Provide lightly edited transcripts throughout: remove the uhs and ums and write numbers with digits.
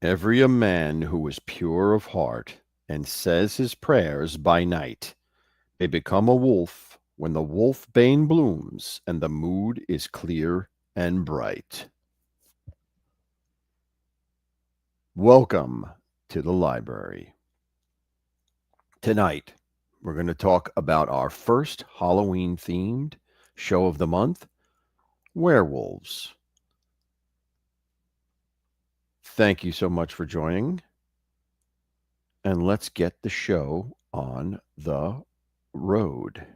Every a man who is pure of heart and says his prayers by night may become a wolf when the wolfbane blooms and the mood is clear and bright. Welcome to the library. Tonight, we're going to talk about our first Halloween themed show of the month, Werewolves. Thank you so much for joining. And let's get the show on the road.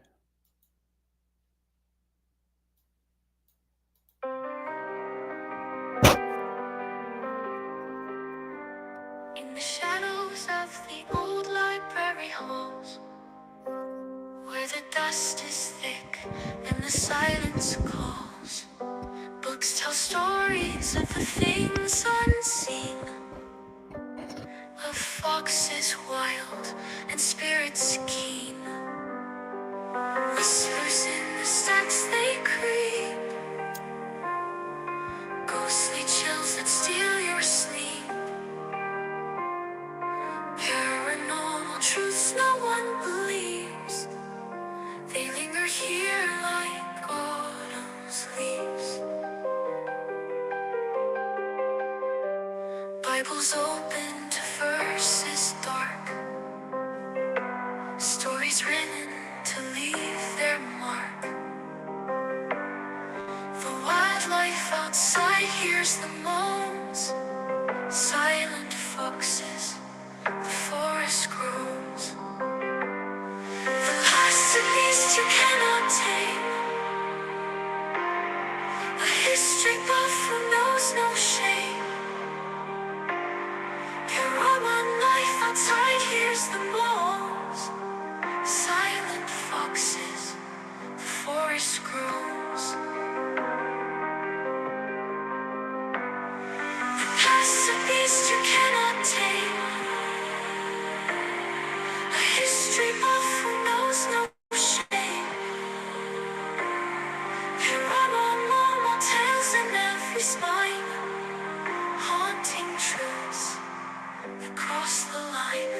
In the shadows of the old library halls, where the dust is thick and the silence calls, books tell stories of the things unseen, of foxes wild and spirits keen. Whispers in the stacks they creep, ghostly chills that steal your sleep, paranormal truths no one believes. They linger here like autumn's leaves. Bibles open to verses dark, stories written to leave their mark. The wildlife outside hears the moans, silent foxes, the forest groans. The last of beast you cannot tame, a history buff who knows no shame. Paragon life outside hears the moans, silent foxes, the forest groans. The past a beast you cannot tame, a history buff who knows no shame. Paranormal tales in every spine, haunting truths that cross the line.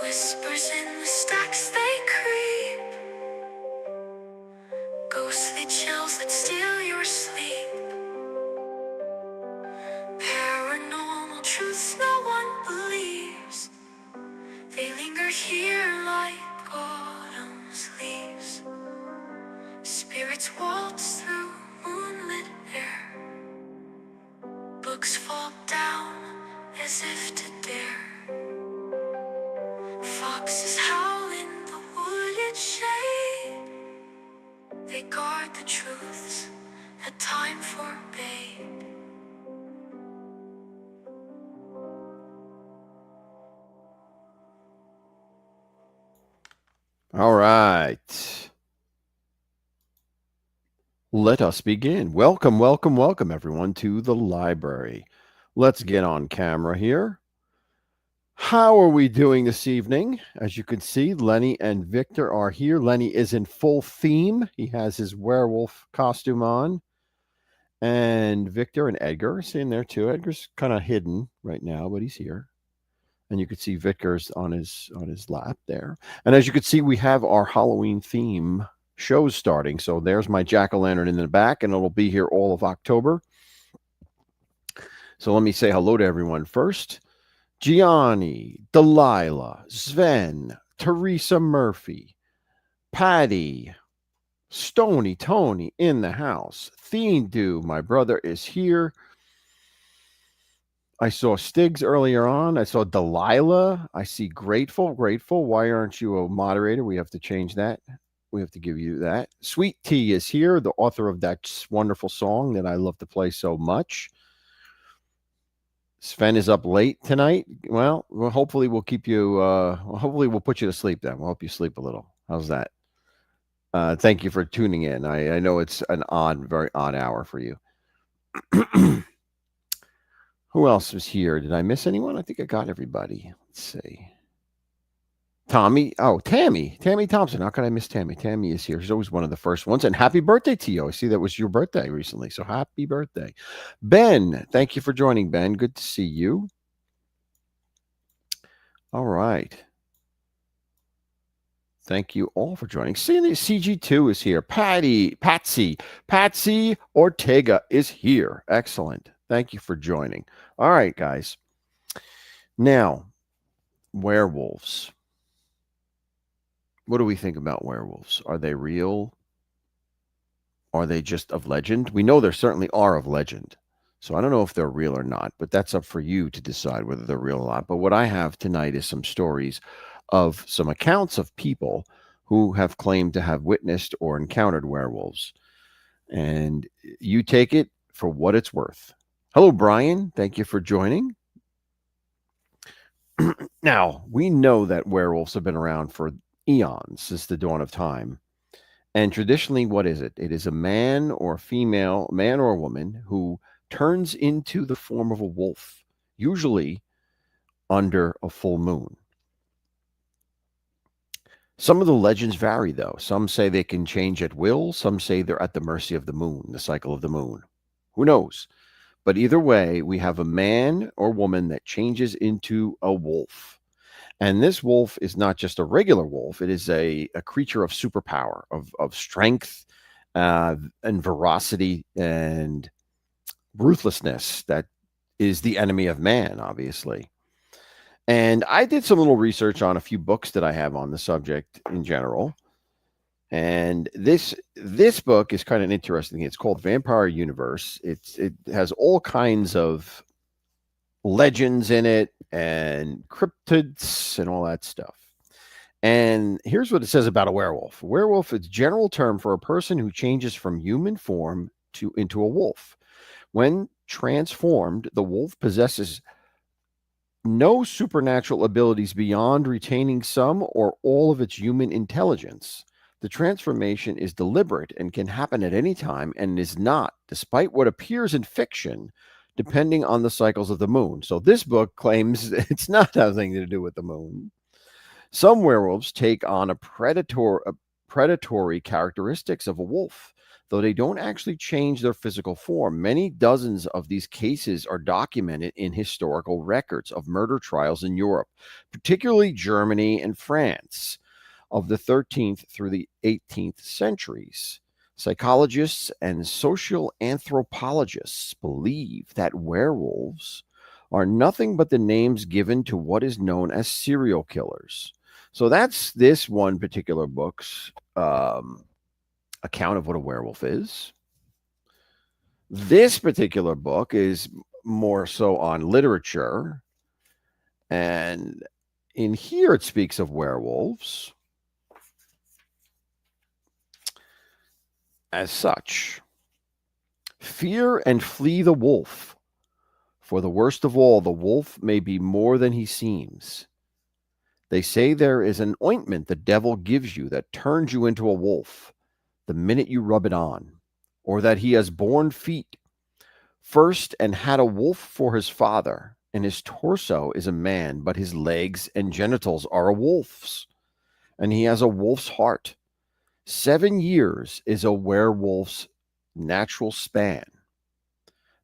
Whispers in the stacks they creep, ghostly chills that steal your sleep, paranormal truths no one believes. They linger here like autumn's leaves. Spirits waltz through moonlit air, books fall down as if to dare. Foxes howl in the wooded shade, they guard the truths that time forbade. All right. Let us begin. Welcome, welcome, welcome, everyone, to the library. Let's get on camera here. How are we doing this evening? As you can see, Lenny and Victor are here. Lenny is in full theme. He has his werewolf costume on. And Victor and Edgar are sitting there too. Edgar's kind of hidden right now, but he's here. And you can see Victor's on his lap there. And as you can see, we have our Halloween theme shows starting. So there's my jack-o'-lantern in the back, and it'll be here all of October. So let me say hello to everyone first. Gianni, Delilah, Sven, Teresa Murphy, Patty, Stony Tony in the house. Thindu, my brother, is here. I saw Stiggs earlier on. I saw Delilah. I see Grateful. Grateful. Why aren't you a moderator? We have to change that. We have to give you that. Sweet Tea is here, the author of that wonderful song that I love to play so much. Sven is up late tonight. Well, hopefully we'll keep you. Hopefully we'll put you to sleep. Then we'll help you sleep a little. How's that? Thank you for tuning in. I know it's an very odd hour for you. Who else was here? Did I miss anyone? I think I got everybody. Let's see. Tommy. Oh, Tammy. Tammy Thompson. How could I miss Tammy? Tammy is here. She's always one of the first ones. And happy birthday to you. I see that was your birthday recently. So happy birthday. Ben, thank you for joining, Ben. Good to see you. All right. Thank you all for joining. CG2 is here. Patsy Ortega is here. Excellent. Thank you for joining. All right, guys. Now, werewolves. What do we think about werewolves? Are they real? Are they just of legend? We know there certainly are of legend. So I don't know if they're real or not, but that's up for you to decide whether they're real or not. But what I have tonight is some stories of some accounts of people who have claimed to have witnessed or encountered werewolves. And you take it for what it's worth. Hello, Brian. Thank you for joining. Now, we know that werewolves have been around for eons, since the dawn of time. And traditionally, what is it? It is a man or a female, man or a woman, who turns into the form of a wolf, usually under a full moon. Some of the legends vary, though. Some say they can change at will. Some say they're at the mercy of the moon, the cycle of the moon. Who knows? But either way, we have a man or woman that changes into a wolf. And this wolf is not just a regular wolf, it is a creature of superpower, of strength and ferocity and ruthlessness that is the enemy of man, obviously. And I did some little research on a few books that I have on the subject in general. And this book is kind of interesting. It's called Vampire Universe. It has all kinds of legends in it and cryptids and all that stuff. And here's what it says about a werewolf. A werewolf is a general term for a person who changes from human form into a wolf. When transformed, the wolf possesses no supernatural abilities beyond retaining some or all of its human intelligence. The transformation is deliberate and can happen at any time and is not, despite what appears in fiction, depending on the cycles of the moon. So this book claims it's not having to do with the moon. Some werewolves take on predatory characteristics of a wolf, though they don't actually change their physical form. Many dozens of these cases are documented in historical records of murder trials in Europe, particularly Germany and France, of the 13th through the 18th centuries. Psychologists and social anthropologists believe that werewolves are nothing but the names given to what is known as serial killers. So that's this one particular book's account of what a werewolf is. This particular book is more so on literature. And in here it speaks of werewolves as such. Fear and flee the wolf. For the worst of all, the wolf may be more than he seems. They say there is an ointment the devil gives you that turns you into a wolf the minute you rub it on, or that he has borne feet first and had a wolf for his father, and his torso is a man, but his legs and genitals are a wolf's, and he has a wolf's heart. 7 years is a werewolf's natural span.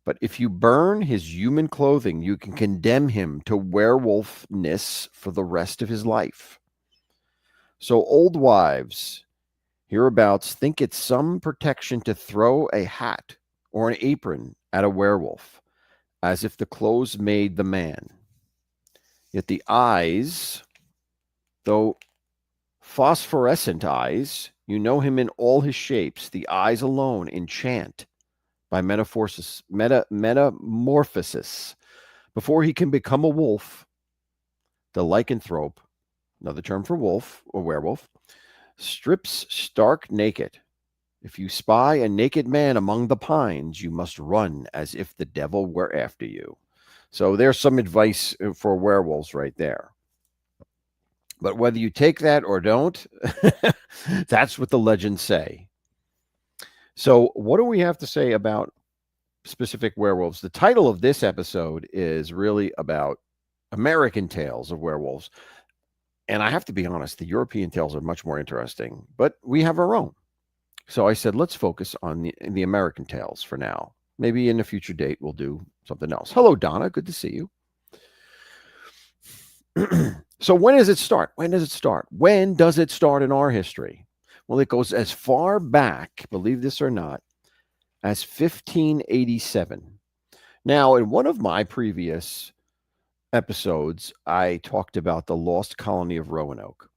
But if you burn his human clothing, you can condemn him to werewolfness for the rest of his life. So old wives hereabouts think it's some protection to throw a hat or an apron at a werewolf, as if the clothes made the man. Yet the eyes, though phosphorescent eyes, you know him in all his shapes. The eyes alone enchant by metamorphosis. Before he can become a wolf, the lycanthrope, another term for wolf or werewolf, strips stark naked. If you spy a naked man among the pines, you must run as if the devil were after you. So there's some advice for werewolves right there. But whether you take that or don't, that's what the legends say. So what do we have to say about specific werewolves? The title of this episode is really about American tales of werewolves. And I have to be honest, the European tales are much more interesting, but we have our own. So I said, let's focus on the American tales for now. Maybe in a future date, we'll do something else. Hello, Donna. Good to see you. So when does it start? When does it start? When does it start in our history? Well, it goes as far back, believe this or not, as 1587. Now, in one of my previous episodes, I talked about the lost colony of Roanoke.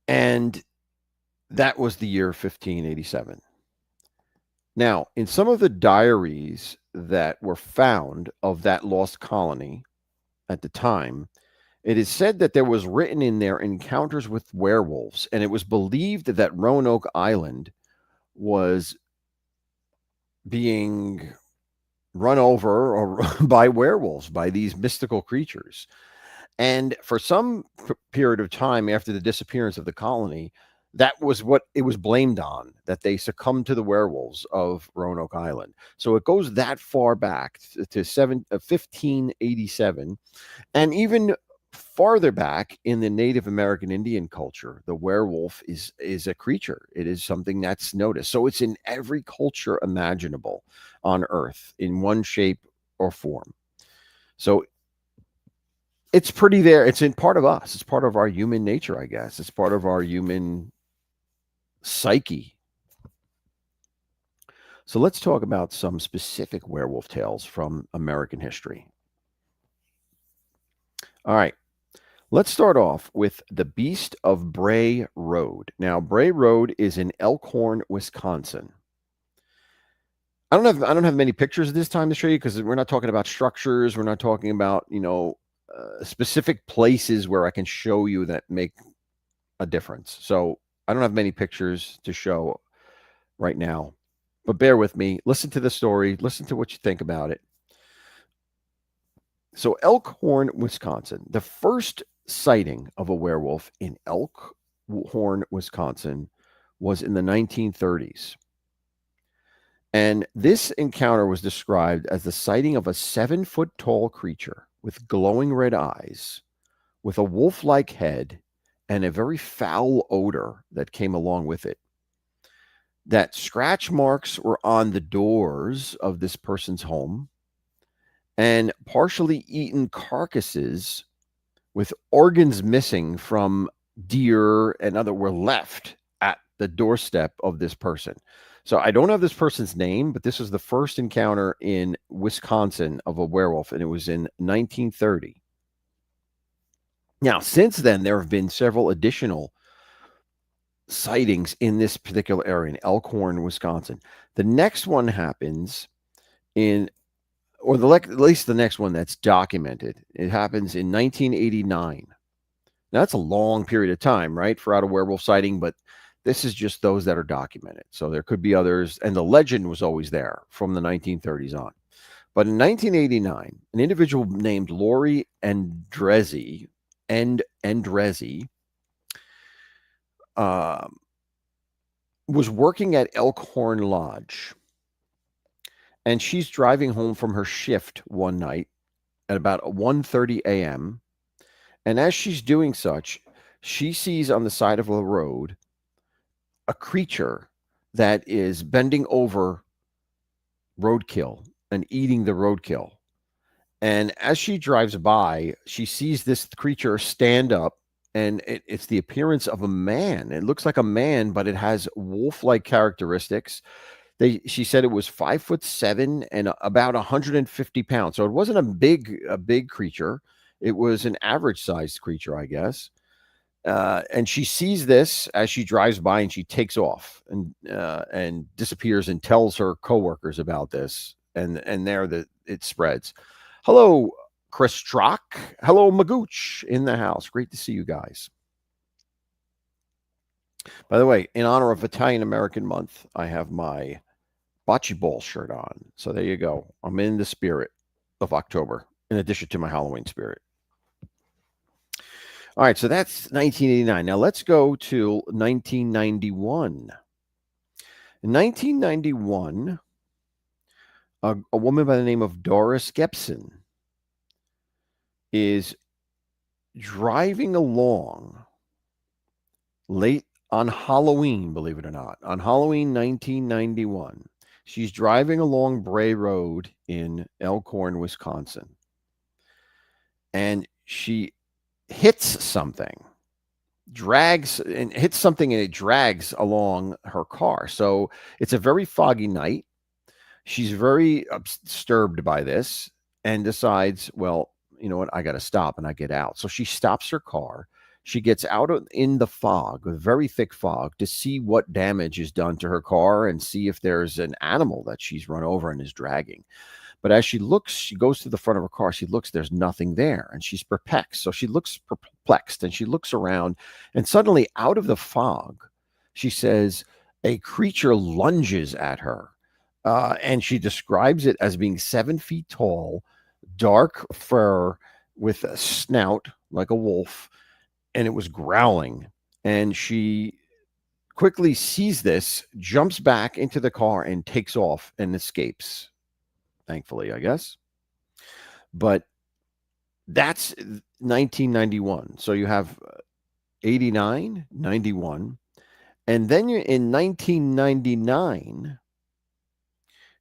And that was the year 1587. Now, in some of the diaries that were found of that lost colony at the time, it is said that there was written in there encounters with werewolves, and it was believed that Roanoke Island was being run over or by werewolves, by these mystical creatures. And for some period of time after the disappearance of the colony, that was what it was blamed on, that they succumbed to the werewolves of Roanoke Island. So it goes that far back to 1587. And even farther back in the Native American Indian culture, the werewolf is a creature. It is something that's noticed. So it's in every culture imaginable on Earth in one shape or form. So it's pretty there. It's in part of us. It's part of our human nature, I guess. It's part of our human psyche. So let's talk about some specific werewolf tales from American history. All right. Let's start off with the Beast of Bray Road. Now, Bray Road is in Elkhorn, Wisconsin. I don't have many pictures this time to show you because we're not talking about structures. We're not talking about specific places where I can show you that make a difference. So I don't have many pictures to show right now, but bear with me. Listen to the story. Listen to what you think about it. So Elkhorn, Wisconsin, the first sighting of a werewolf in Elkhorn, Wisconsin was in the 1930s. And this encounter was described as the sighting of a 7-foot tall creature with glowing red eyes, with a wolf like head, and a very foul odor that came along with it. That scratch marks were on the doors of this person's home, and partially eaten carcasses with organs missing from deer and other were left at the doorstep of this person. So I don't have this person's name, but this was the first encounter in Wisconsin of a werewolf, and it was in 1930. Now, since then, there have been several additional sightings in this particular area in Elkhorn, Wisconsin. The next one happens in, or at least the next one that's documented, it happens in 1989. Now, that's a long period of time, right, for out a werewolf sighting, but this is just those that are documented. So there could be others, and the legend was always there from the 1930s on. But in 1989, an individual named Lori Endrezi was working at Elkhorn Lodge, and she's driving home from her shift one night at about 1:30 a.m. And as she's doing such, she sees on the side of the road a creature that is bending over roadkill and eating the roadkill. And as she drives by, she sees this creature stand up, and it's the appearance of a man. It looks like a man, but it has wolf-like characteristics. She said it was 5'7" and about 150 pounds. So it wasn't a big creature. It was an average sized creature, I guess. And she sees this as she drives by, and she takes off and disappears and tells her coworkers about this. And there it spreads. Hello, Chris Strock. Hello, Magooch in the house. Great to see you guys. By the way, in honor of Italian American Month, I have my bocce ball shirt on. So there you go. I'm in the spirit of October, in addition to my Halloween spirit. All right, so that's 1989. Now let's go to 1991. In 1991, a woman by the name of Doris Gepson is driving along late on Halloween, believe it or not, on Halloween 1991. She's driving along Bray Road in Elkhorn, Wisconsin, and she hits something, drags and hits something, and it drags along her car. So it's a very foggy night. She's very disturbed by this and decides, well, you know what? I got to stop, and I get out. So she stops her car. She gets out in the fog, a very thick fog, to see what damage is done to her car and see if there's an animal that she's run over and is dragging. But as she looks, she goes to the front of her car. She looks, there's nothing there, and she's perplexed. So she looks perplexed and she looks around, and suddenly, out of the fog, she says, a creature lunges at her. And she describes it as being 7 feet tall, dark fur with a snout like a wolf, and it was growling. And she quickly sees this, jumps back into the car, and takes off and escapes. Thankfully, I guess. But that's 1991. So you have 89, 91. And then you're in 1999,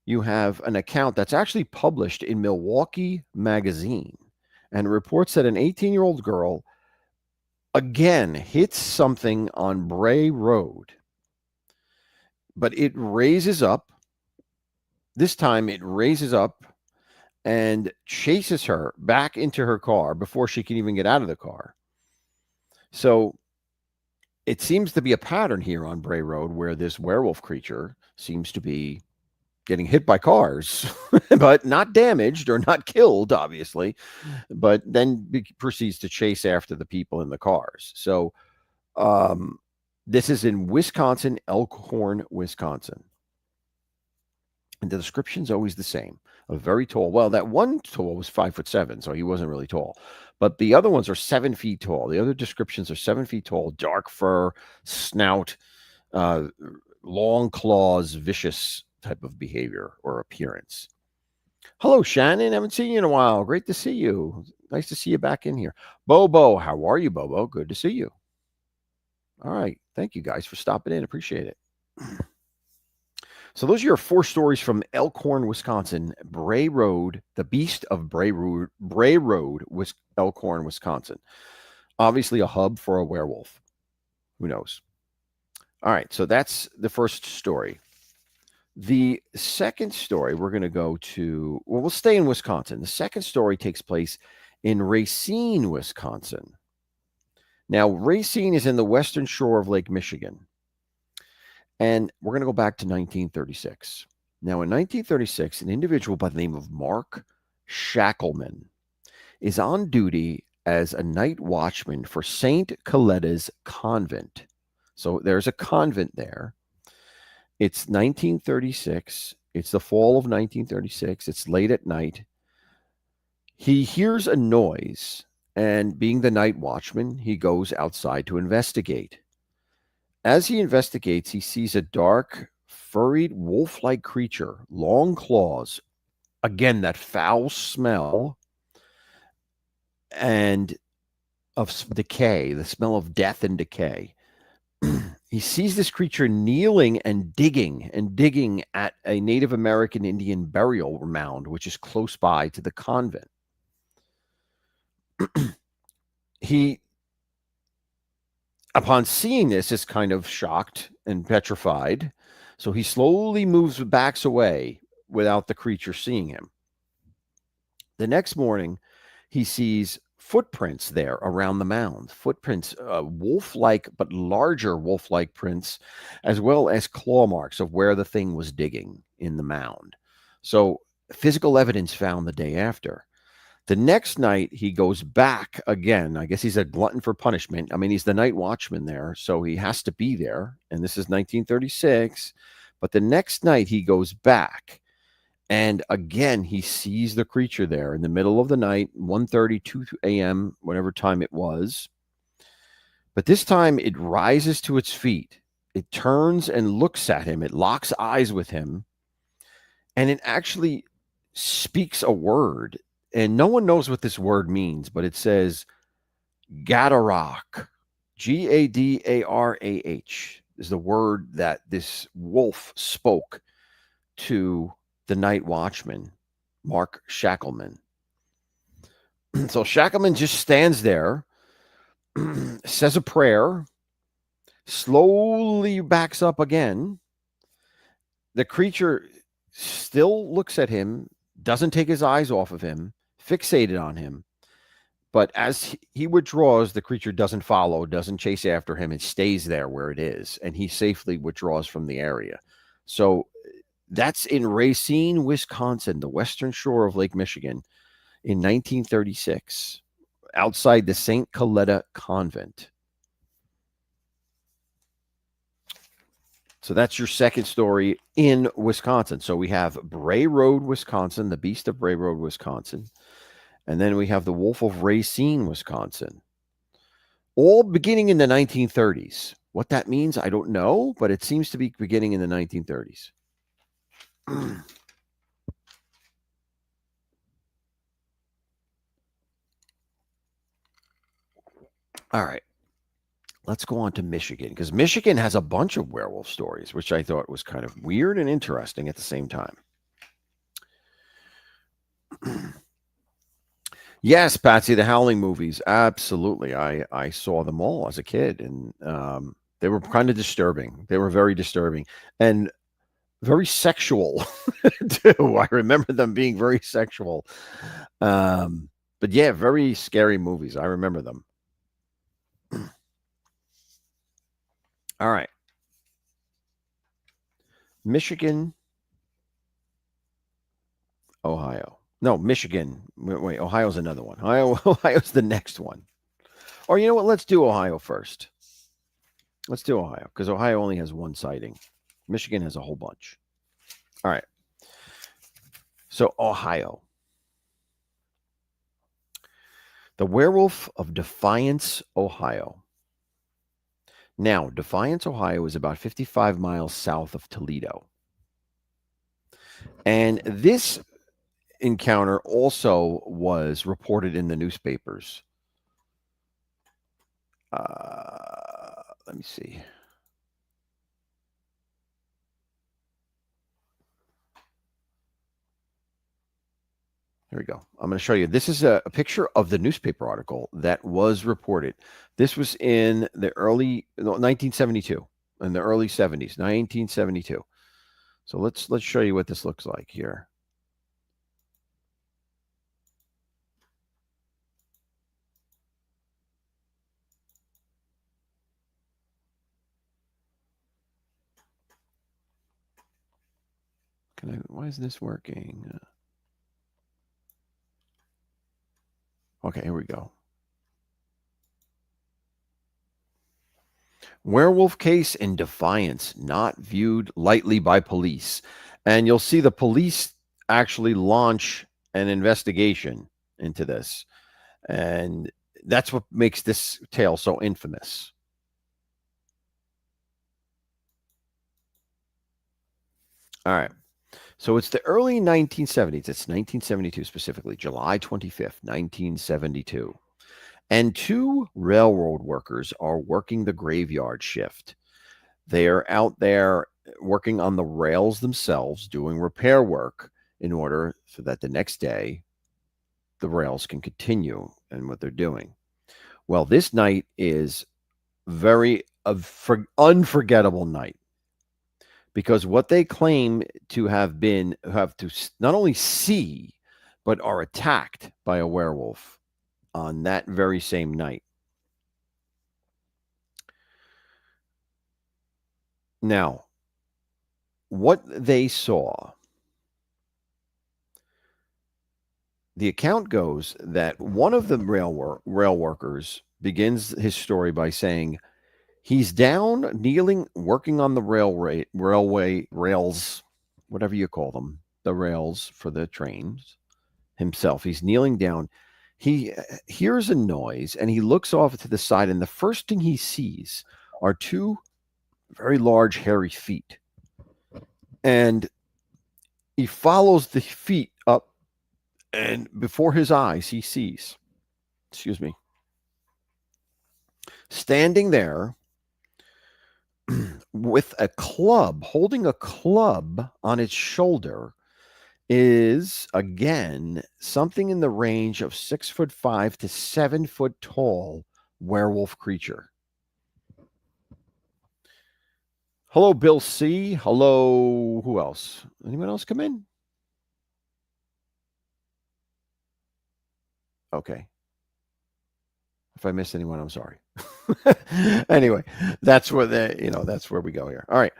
you have an account that's actually published in Milwaukee Magazine, and reports that an 18-year-old girl again hits something on Bray Road, but it raises up. This time it raises up and chases her back into her car before she can even get out of the car. So it seems to be a pattern here on Bray Road where this werewolf creature seems to be getting hit by cars, but not damaged or not killed, obviously, but then proceeds to chase after the people in the cars. So this is in Wisconsin, Elkhorn, Wisconsin. And the description's always the same. A very tall. Well, that one tall was 5'7", so he wasn't really tall. But the other ones are 7 feet tall. The other descriptions are 7 feet tall, dark fur, snout, long claws, vicious type of behavior or appearance. Hello, Shannon. Haven't seen you in a while. Great to see you. Nice to see you back in here. Bobo, how are you, Bobo? Good to see you. All right. Thank you guys for stopping in. Appreciate it. So those are your 4 stories from Elkhorn, Wisconsin. Bray Road, the Beast of Bray Road, Elkhorn, Wisconsin. Obviously a hub for a werewolf. Who knows? All right, so that's the first story. The second story, we're going to go to, well, we'll stay in Wisconsin. The second story takes place in Racine, Wisconsin. Now, Racine is in the western shore of Lake Michigan. And we're going to go back to 1936. Now, in 1936, an individual by the name of Mark Shackleman is on duty as a night watchman for St. Coletta's Convent. So there's a convent there. It's 1936. It's the fall of 1936. It's late at night. He hears a noise, and being the night watchman, he goes outside to investigate. As he investigates, he sees a dark, furried, wolf-like creature, long claws, again, that foul smell and of decay, the smell of death and decay. He sees this creature kneeling and digging at a Native American Indian burial mound, which is close by to the convent. He, upon seeing this, is kind of shocked and petrified. So he slowly backs away without the creature seeing him. The next morning, he sees footprints there around the mound. Footprints, wolf-like, but larger wolf-like prints, as well as claw marks of where the thing was digging in the mound. So physical evidence found the day after. The next night, he goes back again. I guess he's a glutton for punishment. I mean, he's the night watchman there, so he has to be there. And this is 1936. But the next night, he goes back. And again, he sees the creature there in the middle of the night, 1:30, 2 a.m., whatever time it was. But this time, it rises to its feet. It turns and looks at him. It locks eyes with him. And it actually speaks a word. and no one knows what this word means, but it says Gadarach. Gadarah is the word that this wolf spoke to the night watchman, Mark Shackleman. So Shackleman just stands there, says a prayer, slowly backs up again. The creature still looks at him, doesn't take his eyes off of him, fixated on him. But as he withdraws, the creature doesn't follow, doesn't chase after him. It stays there where it is, and he safely withdraws from the area. So that's in Racine, Wisconsin, the western shore of Lake Michigan in 1936, outside the St. Coletta Convent. So that's your second story in Wisconsin. So we have Bray Road, Wisconsin, the Beast of Bray Road, Wisconsin. And then we have the Wolf of Racine, Wisconsin. All beginning in the 1930s. What that means, I don't know, but it seems to be beginning in the 1930s. All right. Let's go on to Michigan, because Michigan has a bunch of werewolf stories, which I thought was kind of weird and interesting at the same time. Yes, Patsy, the Howling movies. Absolutely. I saw them all as a kid, and they were kind of disturbing. They were very disturbing and very sexual, too. I remember them being very sexual. But yeah, very scary movies. I remember them. All right. Michigan, Ohio. No, Michigan. Wait, Ohio's another one. Ohio's the next one. Or you know what? Let's do Ohio first. Let's do Ohio, because Ohio only has one sighting. Michigan has a whole bunch. All right. So Ohio. The Werewolf of Defiance, Ohio. Now, Defiance, Ohio is about 55 miles south of Toledo. And this encounter also was reported in the newspapers. Let me see. Here we go. I'm going to show you. This is a picture of the newspaper article that was reported. This was in the early 1972, in the early 70s, 1972. So let's show you what this looks like here. Why isn't this working? Okay, here we go. Werewolf case in Defiance, not viewed lightly by police. And you'll see the police actually launch an investigation into this. And that's what makes this tale so infamous. All right. So it's the early 1970s. It's 1972 specifically, July 25th, 1972. And two railroad workers are working the graveyard shift. They are out there working on the rails themselves, doing repair work in order so that the next day the rails can continue in what they're doing. Well, this night is very unforgettable night, because what they claim to have to not only see, but are attacked by a werewolf on that very same night. Now, what they saw, the account goes that one of the rail workers begins his story by saying he's down, kneeling, working on the railway rails, whatever you call them, the rails for the trains himself. He's kneeling down. He hears a noise and he looks off to the side, and the first thing he sees are two very large, hairy feet. And he follows the feet up And before his eyes, he sees, excuse me, standing there with a club, holding a club on its shoulder, is again something in the range of 6'5" to 7 foot tall werewolf creature. Hello, Bill C. Hello, who else? Anyone else come in? Okay. If I missed anyone, I'm sorry. Anyway, that's where that's where we go here. All right.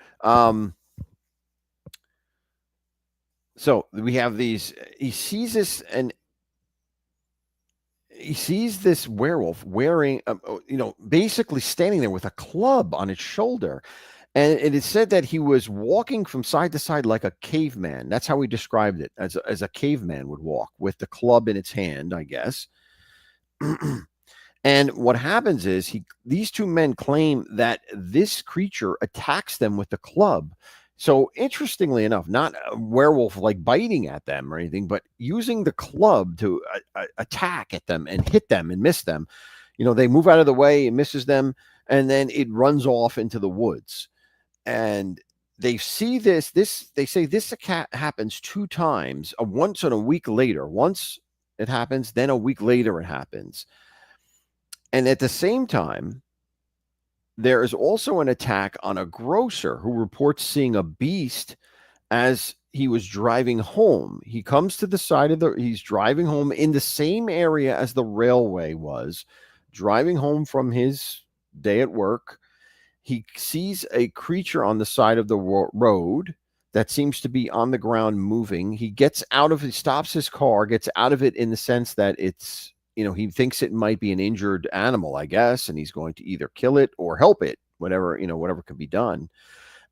So we have these. He sees this, and he sees this werewolf wearing, basically standing there with a club on its shoulder. And it is said that he was walking from side to side like a caveman. That's how he described it, as a caveman would walk with the club in its hand, I guess. And what happens is these two men claim that this creature attacks them with the club. So interestingly enough, not a werewolf like biting at them or anything, but using the club to attack at them and hit them and miss them. They move out of the way, it misses them, and then it runs off into the woods. And they see this. They say this happens 2 times, once and a week later. Once it happens, then a week later it happens. And at the same time, there is also an attack on a grocer who reports seeing a beast as he was driving home. He comes to the side of he's driving home in the same area as the railway was, driving home from his day at work. He sees a creature on the side of the road that seems to be on the ground moving. He stops his car, gets out of it in the sense that it's, he thinks it might be an injured animal, I guess, and he's going to either kill it or help it, whatever can be done.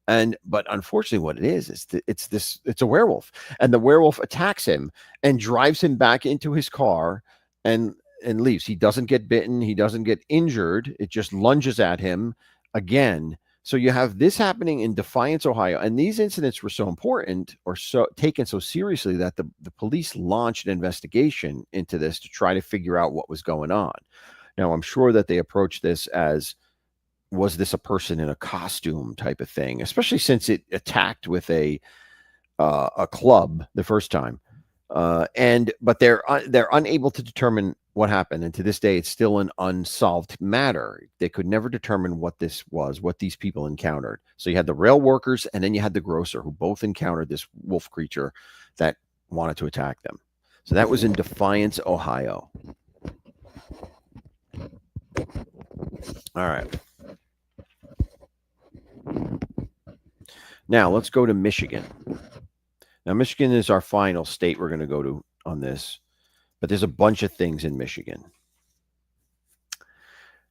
But unfortunately, what it is it's a werewolf, and the werewolf attacks him and drives him back into his car and leaves. He doesn't get bitten, he doesn't get injured. It just lunges at him again. So you have this happening in Defiance, Ohio, and these incidents were so important or so taken so seriously that the police launched an investigation into this to try to figure out what was going on. Now, I'm sure that they approached this as, was this a person in a costume type of thing, especially since it attacked with a club the first time. But they're unable to determine what happened, and to this day, it's still an unsolved matter. They could never determine what this was, what these people encountered. So you had the rail workers, and then you had the grocer, who both encountered this wolf creature that wanted to attack them. So that was in Defiance, Ohio. All right. Now let's go to Michigan. Now, Michigan is our final state we're going to go to on this, but there's a bunch of things in Michigan.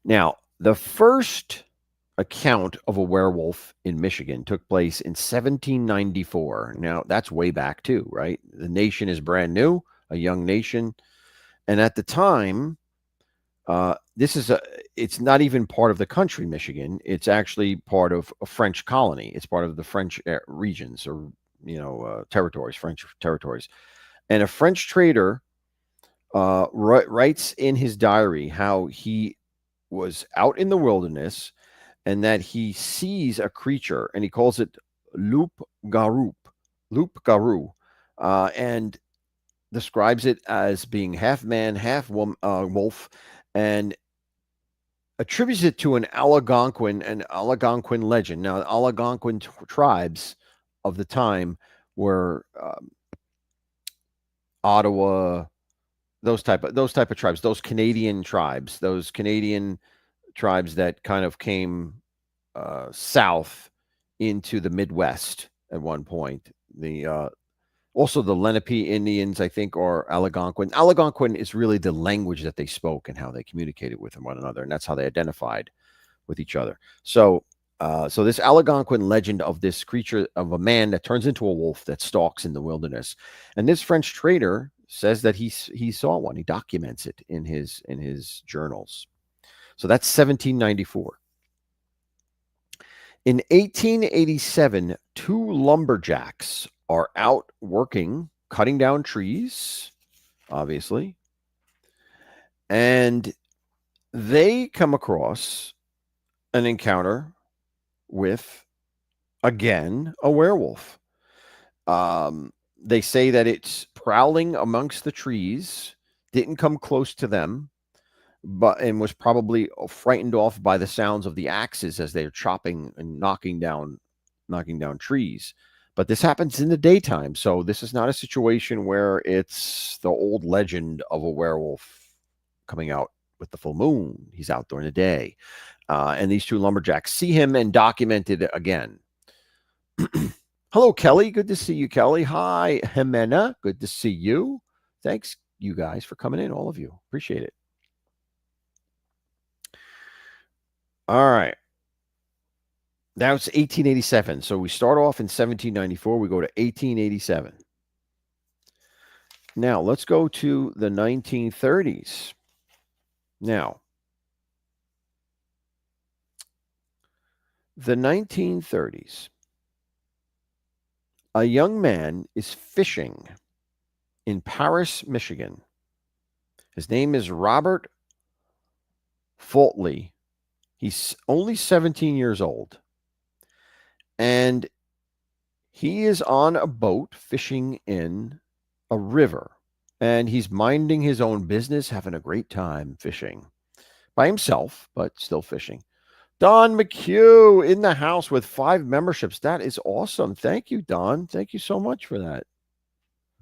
Now, the first account of a werewolf in Michigan took place in 1794. Now, that's way back too, right? The nation is brand new, a young nation. And at the time, it's not even part of the country, Michigan. It's actually part of a French colony. It's part of the French regions, or territories, French territories. And a French trader writes in his diary how he was out in the wilderness and that he sees a creature, and he calls it loup-garou, and describes it as being half man, half wolf, and attributes it to an Algonquin legend. Now, Algonquin tribes of the time were Ottawa, those type of tribes, those Canadian tribes that kind of came south into the Midwest at one point. Also the Lenape Indians, I think, are Algonquin. Algonquin is really the language that they spoke and how they communicated with one another, and that's how they identified with each other. So this Algonquin legend of this creature, of a man that turns into a wolf that stalks in the wilderness, and this French trader says that he saw one. He documents it in his journals. So that's 1794. In 1887, 2 lumberjacks are out working, cutting down trees, obviously. And they come across an encounter with, again, a werewolf. They say that it's prowling amongst the trees, didn't come close to them, but and was probably frightened off by the sounds of the axes as they're chopping and knocking down trees. But this happens in the daytime, so this is not a situation where it's the old legend of a werewolf coming out with the full moon. He's out during the day. And these two lumberjacks see him and document it again. Hello, Kelly. Good to see you, Kelly. Hi, Jimena. Good to see you. Thanks, you guys, for coming in, all of you. Appreciate it. All right. Now it's 1887. So we start off in 1794. We go to 1887. Now let's go to the 1930s. Now, the 1930s. A young man is fishing in Paris, Michigan. His name is Robert Faultley. He's only 17 years old. And he is on a boat fishing in a river. And he's minding his own business, having a great time fishing by himself, but still fishing. Don McHugh in the house with 5 memberships. That is awesome. Thank you, Don. Thank you so much for that.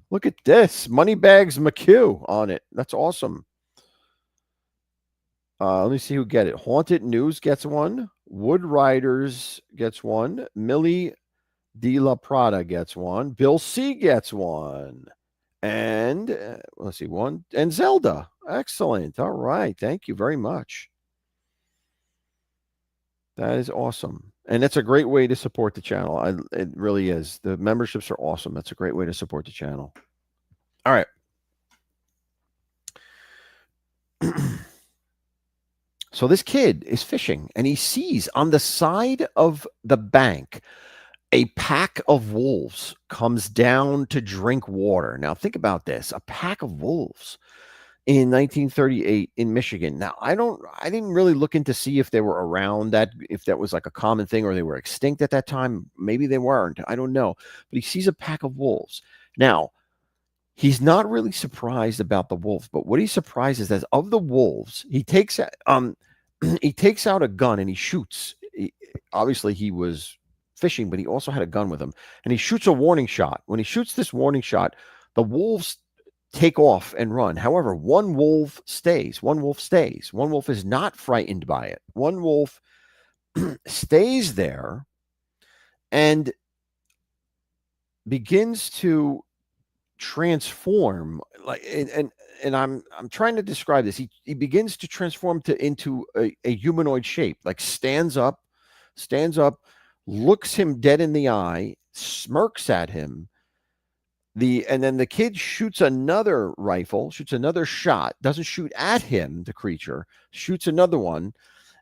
Look at this. Moneybags McHugh on it. That's awesome. Let me see who get it. Haunted News gets one. Wood Riders gets one. Millie De La Prada gets one. Bill C gets one. And let's see, one. And Zelda. Excellent. All right. Thank you very much. That is awesome. And that's a great way to support the channel. It really is. The memberships are awesome. That's a great way to support the channel. All right. So this kid is fishing and he sees on the side of the bank a pack of wolves comes down to drink water. Now think about this, a pack of wolves in 1938 in Michigan. Now I didn't really look into see if they were around that, if that was like a common thing or they were extinct at that time. Maybe they weren't. I don't know. But he sees a pack of wolves. Now, he's not really surprised about the wolves, but what he's surprised is that of the wolves, he takes he takes out a gun and he shoots. Obviously, he was fishing, but he also had a gun with him, and he shoots a warning shot. When he shoots this warning shot, the wolves take off and run. However, one wolf stays. One wolf stays. One wolf is not frightened by it. One wolf stays there and begins to transform, like, and I'm trying to describe this. He begins to transform into a humanoid shape, like stands up, looks him dead in the eye, smirks at him. And then the kid shoots another rifle, shoots another shot, doesn't shoot at him, the creature, shoots another one.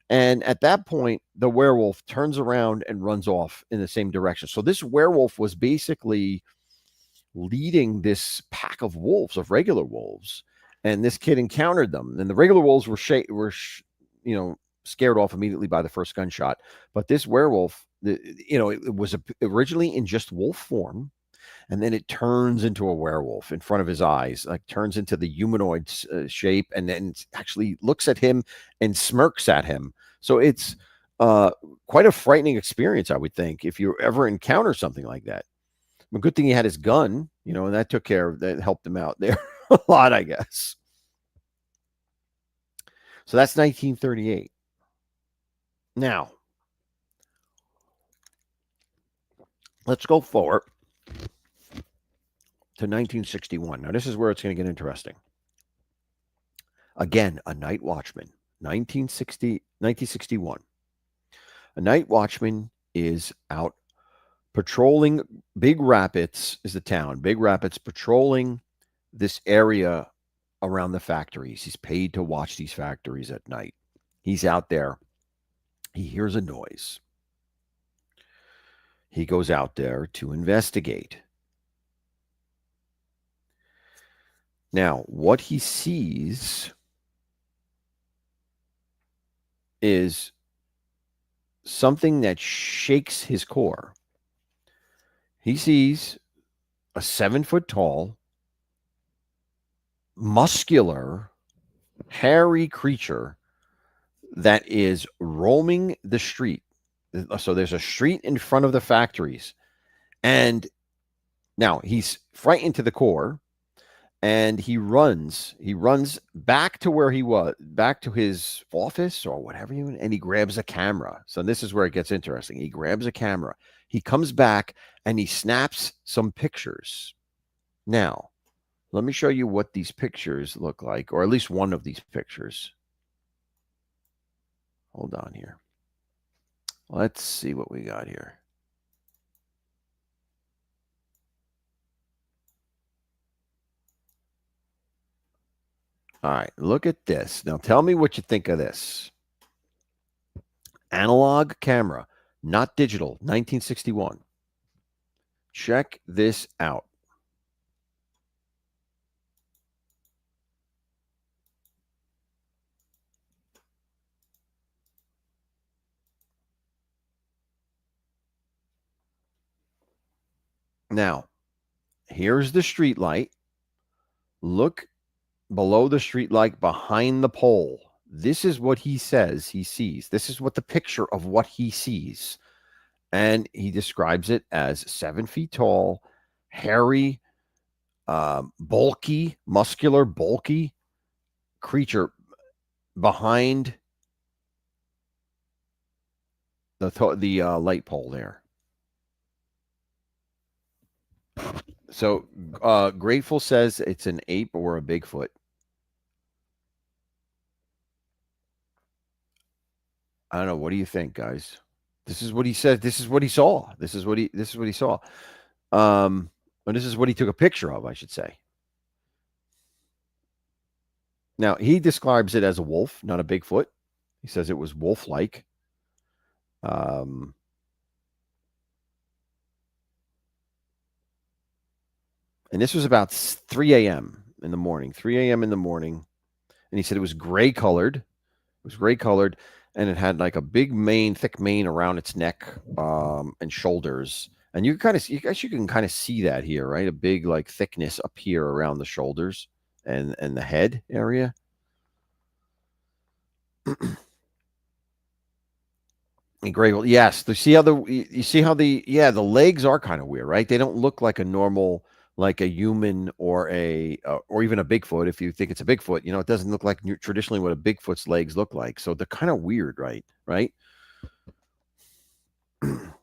And at that point, the werewolf turns around and runs off in the same direction. So this werewolf was basically leading this pack of wolves, of regular wolves, and this kid encountered them. And the regular wolves were scared off immediately by the first gunshot. But this werewolf, it was originally in just wolf form, and then it turns into a werewolf in front of his eyes, like turns into the humanoid shape, and then actually looks at him and smirks at him. So it's quite a frightening experience, I would think, if you ever encounter something like that. A good thing he had his gun, and that helped him out there a lot, I guess. So that's 1938. Now, let's go forward to 1961. Now, this is where it's going to get interesting. Again, a night watchman, 1961. A night watchman is out patrolling. Big Rapids is the town. Big Rapids, patrolling this area around the factories. He's paid to watch these factories at night. He's out there. He hears a noise. He goes out there to investigate. Now, what he sees is something that shakes his core. He sees a 7-foot tall, muscular, hairy creature that is roaming the street. So there's a street in front of the factories. And now he's frightened to the core and he runs. He runs back to where he was, back to his office or whatever and he grabs a camera. So this is where it gets interesting. He grabs a camera. He comes back and he snaps some pictures. Now, let me show you what these pictures look like, or at least one of these pictures. Hold on here. Let's see what we got here. All right, look at this. Now tell me what you think of this. Analog camera, not digital, 1961. Check this out. Now, here's the street light. Look below the street light behind the pole. This is what he says he sees. This is what the picture of what he sees. And he describes it as 7 feet tall, hairy, bulky, muscular, bulky creature behind the light pole there. So Grateful says it's an ape or a Bigfoot. I don't know. What do you think, guys? This is what he said. This is what he saw. This is what he saw. And this is what he took a picture of, I should say. Now, he describes it as a wolf, not a Bigfoot. He says it was wolf-like. And this was about 3 a.m. in the morning. 3 a.m. in the morning. And he said it was gray colored. It was gray colored, and it had like a big mane, thick mane around its neck and shoulders. And you kind of, you can kind of see that here, right? A big like thickness up here around the shoulders and the head area. Great. Well, yes. You see how the legs are kind of weird, right? They don't look like a normal, like a human or or even a Bigfoot. If you think it's a Bigfoot, it doesn't look like traditionally what a Bigfoot's legs look like. So they're kind of weird, right? Right. So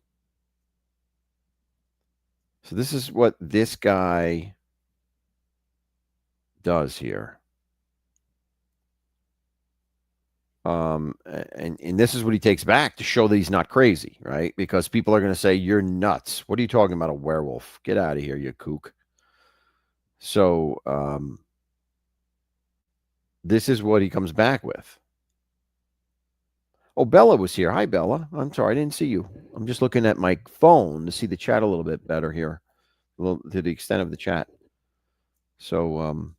this is what this guy does here. And this is what he takes back to show that he's not crazy, right? Because people are going to say, you're nuts. What are you talking about? A werewolf? Get out of here, you kook. So, this is what he comes back with. Oh, Bella was here. Hi, Bella. I'm sorry, I didn't see you. I'm just looking at my phone to see the chat a little bit better here, to the extent of the chat. So,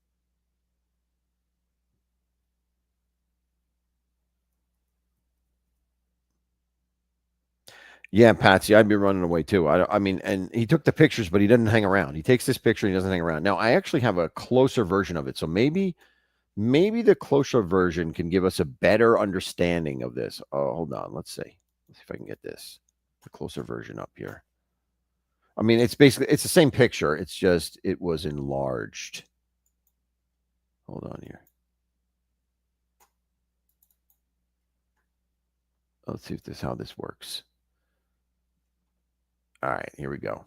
yeah, Patsy, I'd be running away too. I mean, and he took the pictures, but he doesn't hang around. He takes this picture, and he doesn't hang around. Now, I actually have a closer version of it, so maybe the closer version can give us a better understanding of this. Oh, hold on. Let's see if I can get the closer version up here. I mean, it's the same picture. It's just it was enlarged. Hold on here. Let's see how this works. All right, here we go.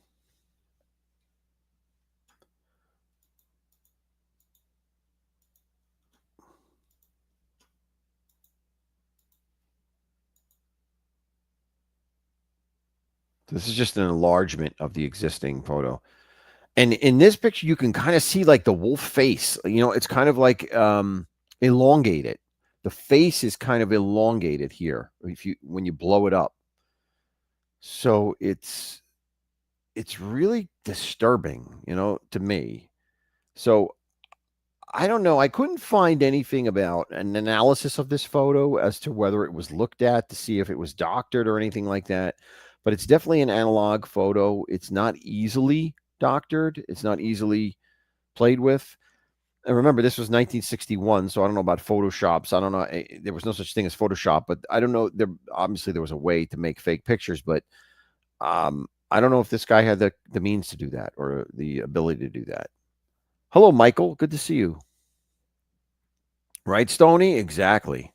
This is just an enlargement of the existing photo. And in this picture, you can kind of see like the wolf face. It's kind of like elongated. The face is kind of elongated here when you blow it up. So it's really disturbing, to me. So I don't know. I couldn't find anything about an analysis of this photo as to whether it was looked at to see if it was doctored or anything like that. But it's definitely an analog photo. It's not easily doctored. It's not easily played with. And remember, this was 1961, so I don't know about Photoshop. So I don't know. There was no such thing as Photoshop, but I don't know. There obviously there was a way to make fake pictures, but I don't know if this guy had the means to do that or the ability to do that. Hello, Michael. Good to see you. Right, Stony? Exactly.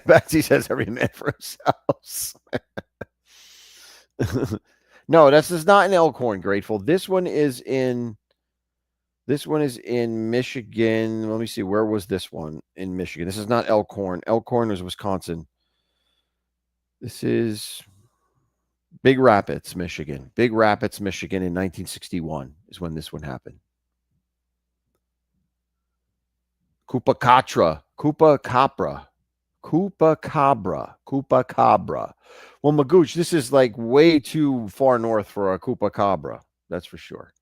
Betsy says every man for himself. No, this is not in Elkhorn, Grateful. This one is in Michigan. Let me see. Where was this one in Michigan? This is not Elkhorn. Elkhorn is Wisconsin. This is Big Rapids, Michigan. Big Rapids, Michigan in 1961 is when this one happened. Cupacatra. Cupacabra. Cupacabra. Well, Magooch, this is like way too far north for a Cupacabra. That's for sure.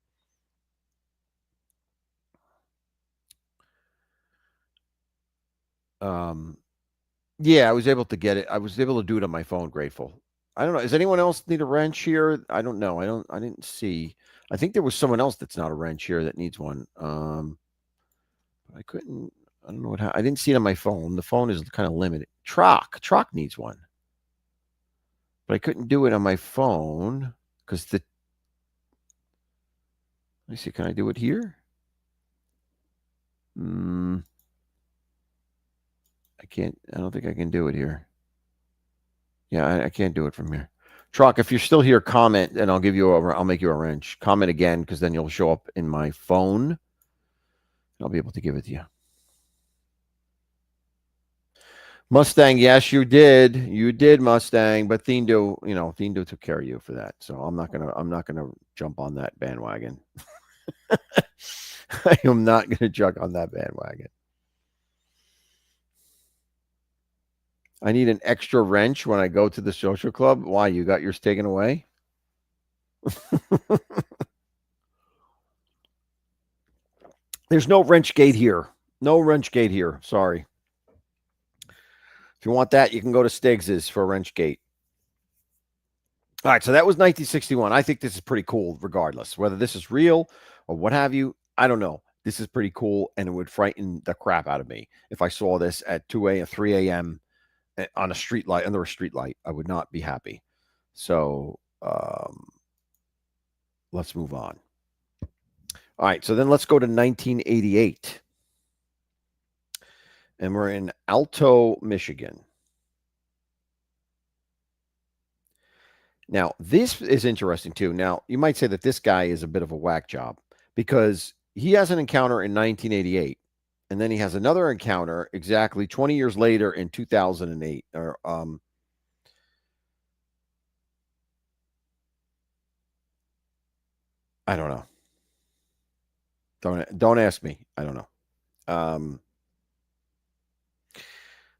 Um, yeah, I was able to get it. I was able to do it on my phone. Grateful. I don't know. Does anyone else need a wrench here? I don't know. I didn't see. I think there was someone else that's not a wrench here that needs one. I couldn't. I don't know what. I didn't see it on my phone. The phone is kind of limited. Trock needs one, but I couldn't do it on my phone because the. Let me see. Can I do it here? Mm, I can't. I don't think I can do it here. Yeah, I can't do it from here. Trock, if you're still here, comment and I'll give you a. I'll make you a wrench. Comment again because then you'll show up in my phone. I'll be able to give it to you. Mustang, yes, you did. You did, Mustang, but Thindo took care of you for that. So I'm not gonna jump on that bandwagon. I am not gonna jump on that bandwagon. I need an extra wrench when I go to the social club. Why? You got yours taken away? There's no wrench gate here. No wrench gate here. Sorry. If you want that, you can go to Stiggs's for a wrench gate. All right, so that was 1961. I think this is pretty cool, regardless whether this is real or what have you. I don't know. This is pretty cool, and it would frighten the crap out of me if I saw this at 2 a.m., 3 a.m. On a street light, under a street light. I would not be happy. So let's move on. All right, so then let's go to 1988, and we're in Alto, Michigan. Now, this is interesting too. Now, you might say that this guy is a bit of a whack job because he has an encounter in 1988, and then he has another encounter exactly 20 years later in 2008. Or I don't know. Don't ask me. I don't know. Um,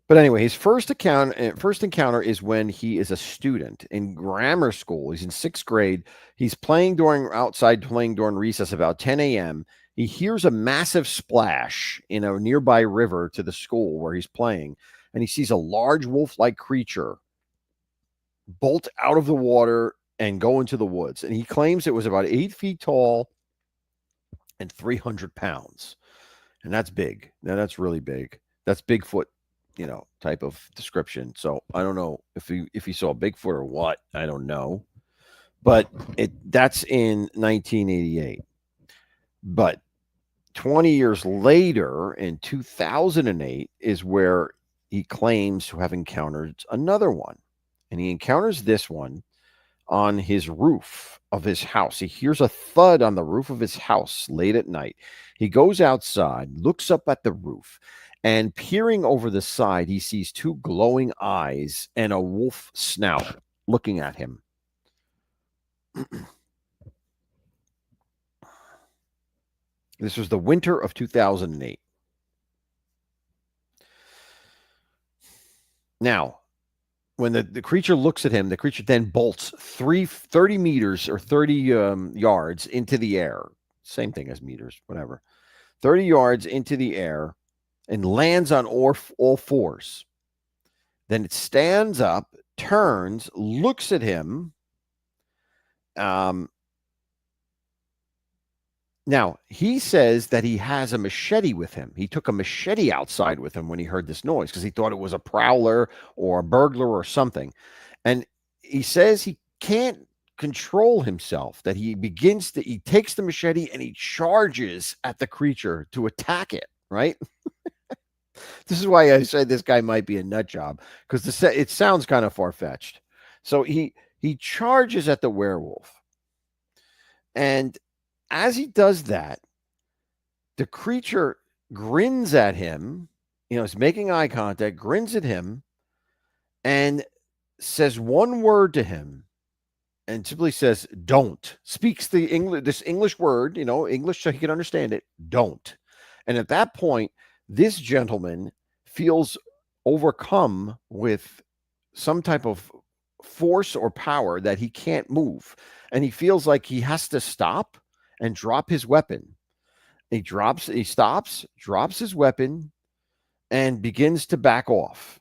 But anyway, his first encounter is when he is a student in grammar school. He's in sixth grade. He's playing during recess about 10 a.m. He hears a massive splash in a nearby river to the school where he's playing, and he sees a large wolf-like creature bolt out of the water and go into the woods. And he claims it was about 8 feet tall and 300 pounds. And that's big. Now that's really big. That's Bigfoot, type of description. So I don't know if he saw Bigfoot or what. I don't know, but that's in 1988. But 20 years later, in 2008, is where he claims to have encountered another one, and he encounters this one on his roof of his house. He hears a thud on the roof of his house late at night. He goes outside, looks up at the roof, and peering over the side, he sees two glowing eyes and a wolf snout looking at him. This was the winter of 2008. Now, when the creature looks at him, the creature then bolts 30 meters or 30 yards into the air. Same thing as meters, whatever. 30 yards into the air and lands on all fours. Then it stands up, turns, looks at him. Now, he says that he has a machete with him. He took a machete outside with him when he heard this noise because he thought it was a prowler or a burglar or something. And he says he can't control himself, that he takes the machete and he charges at the creature to attack it, right? This is why I said this guy might be a nut job, because it sounds kind of far-fetched. So he charges at the werewolf. And as he does that, the creature grins at him, is making eye contact, grins at him, and says one word to him, and simply says, "Don't." Speaks this English word, English so he can understand it, "Don't." And at that point, this gentleman feels overcome with some type of force or power that he can't move. And he feels like he has to stop and drop his weapon. He stops, drops his weapon, and begins to back off.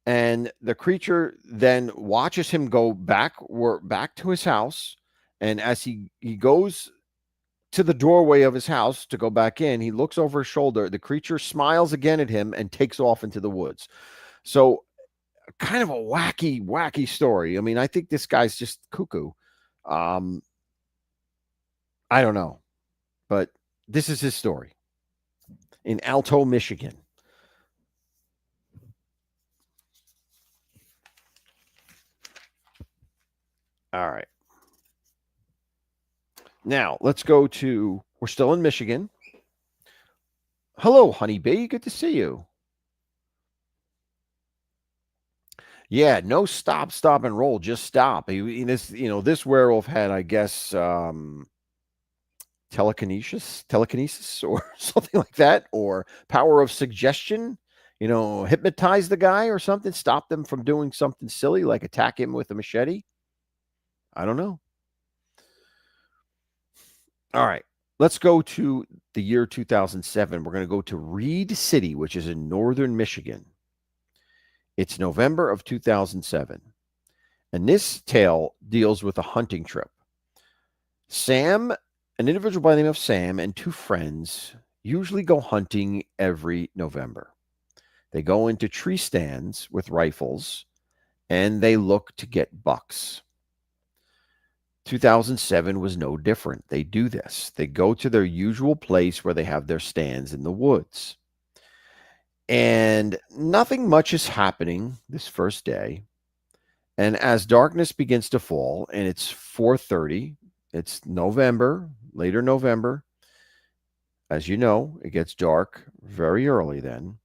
And the creature then watches him go back to his house. And as he goes to the doorway of his house to go back in, he looks over his shoulder. The creature smiles again at him and takes off into the woods. So kind of a wacky story. I mean, I think this guy's just cuckoo. I don't know, but this is his story in Alto, Michigan. All right. Now, let's go to, we're still in Michigan. Hello, honeybee. Good to see you. Yeah, no stop, and roll. Just stop. This werewolf had, I guess, telekinesis or something like that, or power of suggestion, hypnotize the guy or something, stop them from doing something silly like attack him with a machete. I don't know. All right. Let's go to the year 2007. We're going to go to Reed City, which is in northern Michigan. It's November of 2007. And this tale deals with a hunting trip. Sam, an individual by the name of Sam, and two friends usually go hunting every November. They go into tree stands with rifles and they look to get bucks. 2007 was no different. They do this. They go to their usual place where they have their stands in the woods. And nothing much is happening this first day. And as darkness begins to fall, and it's 4:30, it's November, later November. As you know, it gets dark very early then.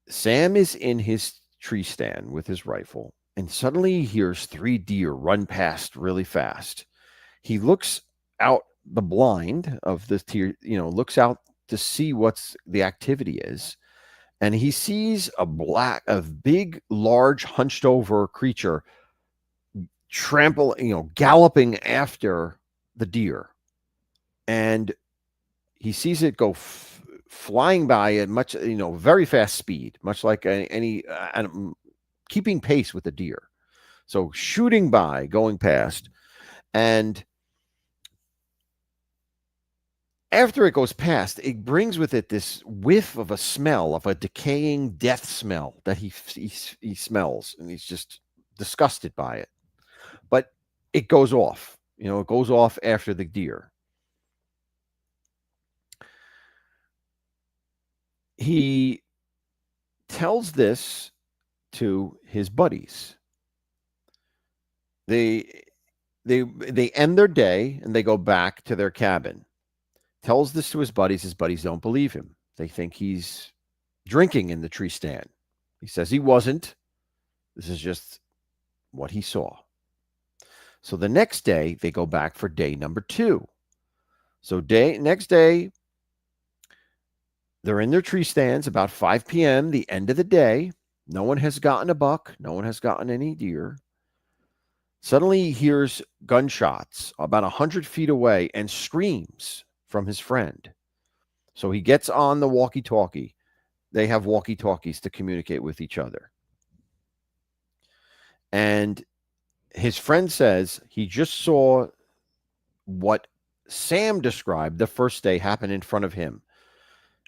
Sam is in his tree stand with his rifle, and suddenly he hears 3 deer run past really fast. He looks out the blind of the deer, looks out to see what's the activity is, and he sees a big, large, hunched over creature galloping after the deer. And he sees it go flying by at much, very fast speed, much like any keeping pace with the deer. So shooting by, going past. And after it goes past, it brings with it this whiff of a smell, of a decaying death smell that he smells, and he's just disgusted by it. But it goes off. It goes off after the deer. He tells this to his buddies. They end their day and they go back to their cabin. Tells this to his buddies. His buddies don't believe him. They think he's drinking in the tree stand. He says he wasn't. This is just what he saw. So the next day, they go back for day number 2. So next day, they're in their tree stands about 5 p.m., the end of the day. No one has gotten a buck. No one has gotten any deer. Suddenly he hears gunshots about 100 feet away and screams from his friend. So he gets on the walkie talkie. They have walkie talkies to communicate with each other. And his friend says he just saw what Sam described the first day happen in front of him.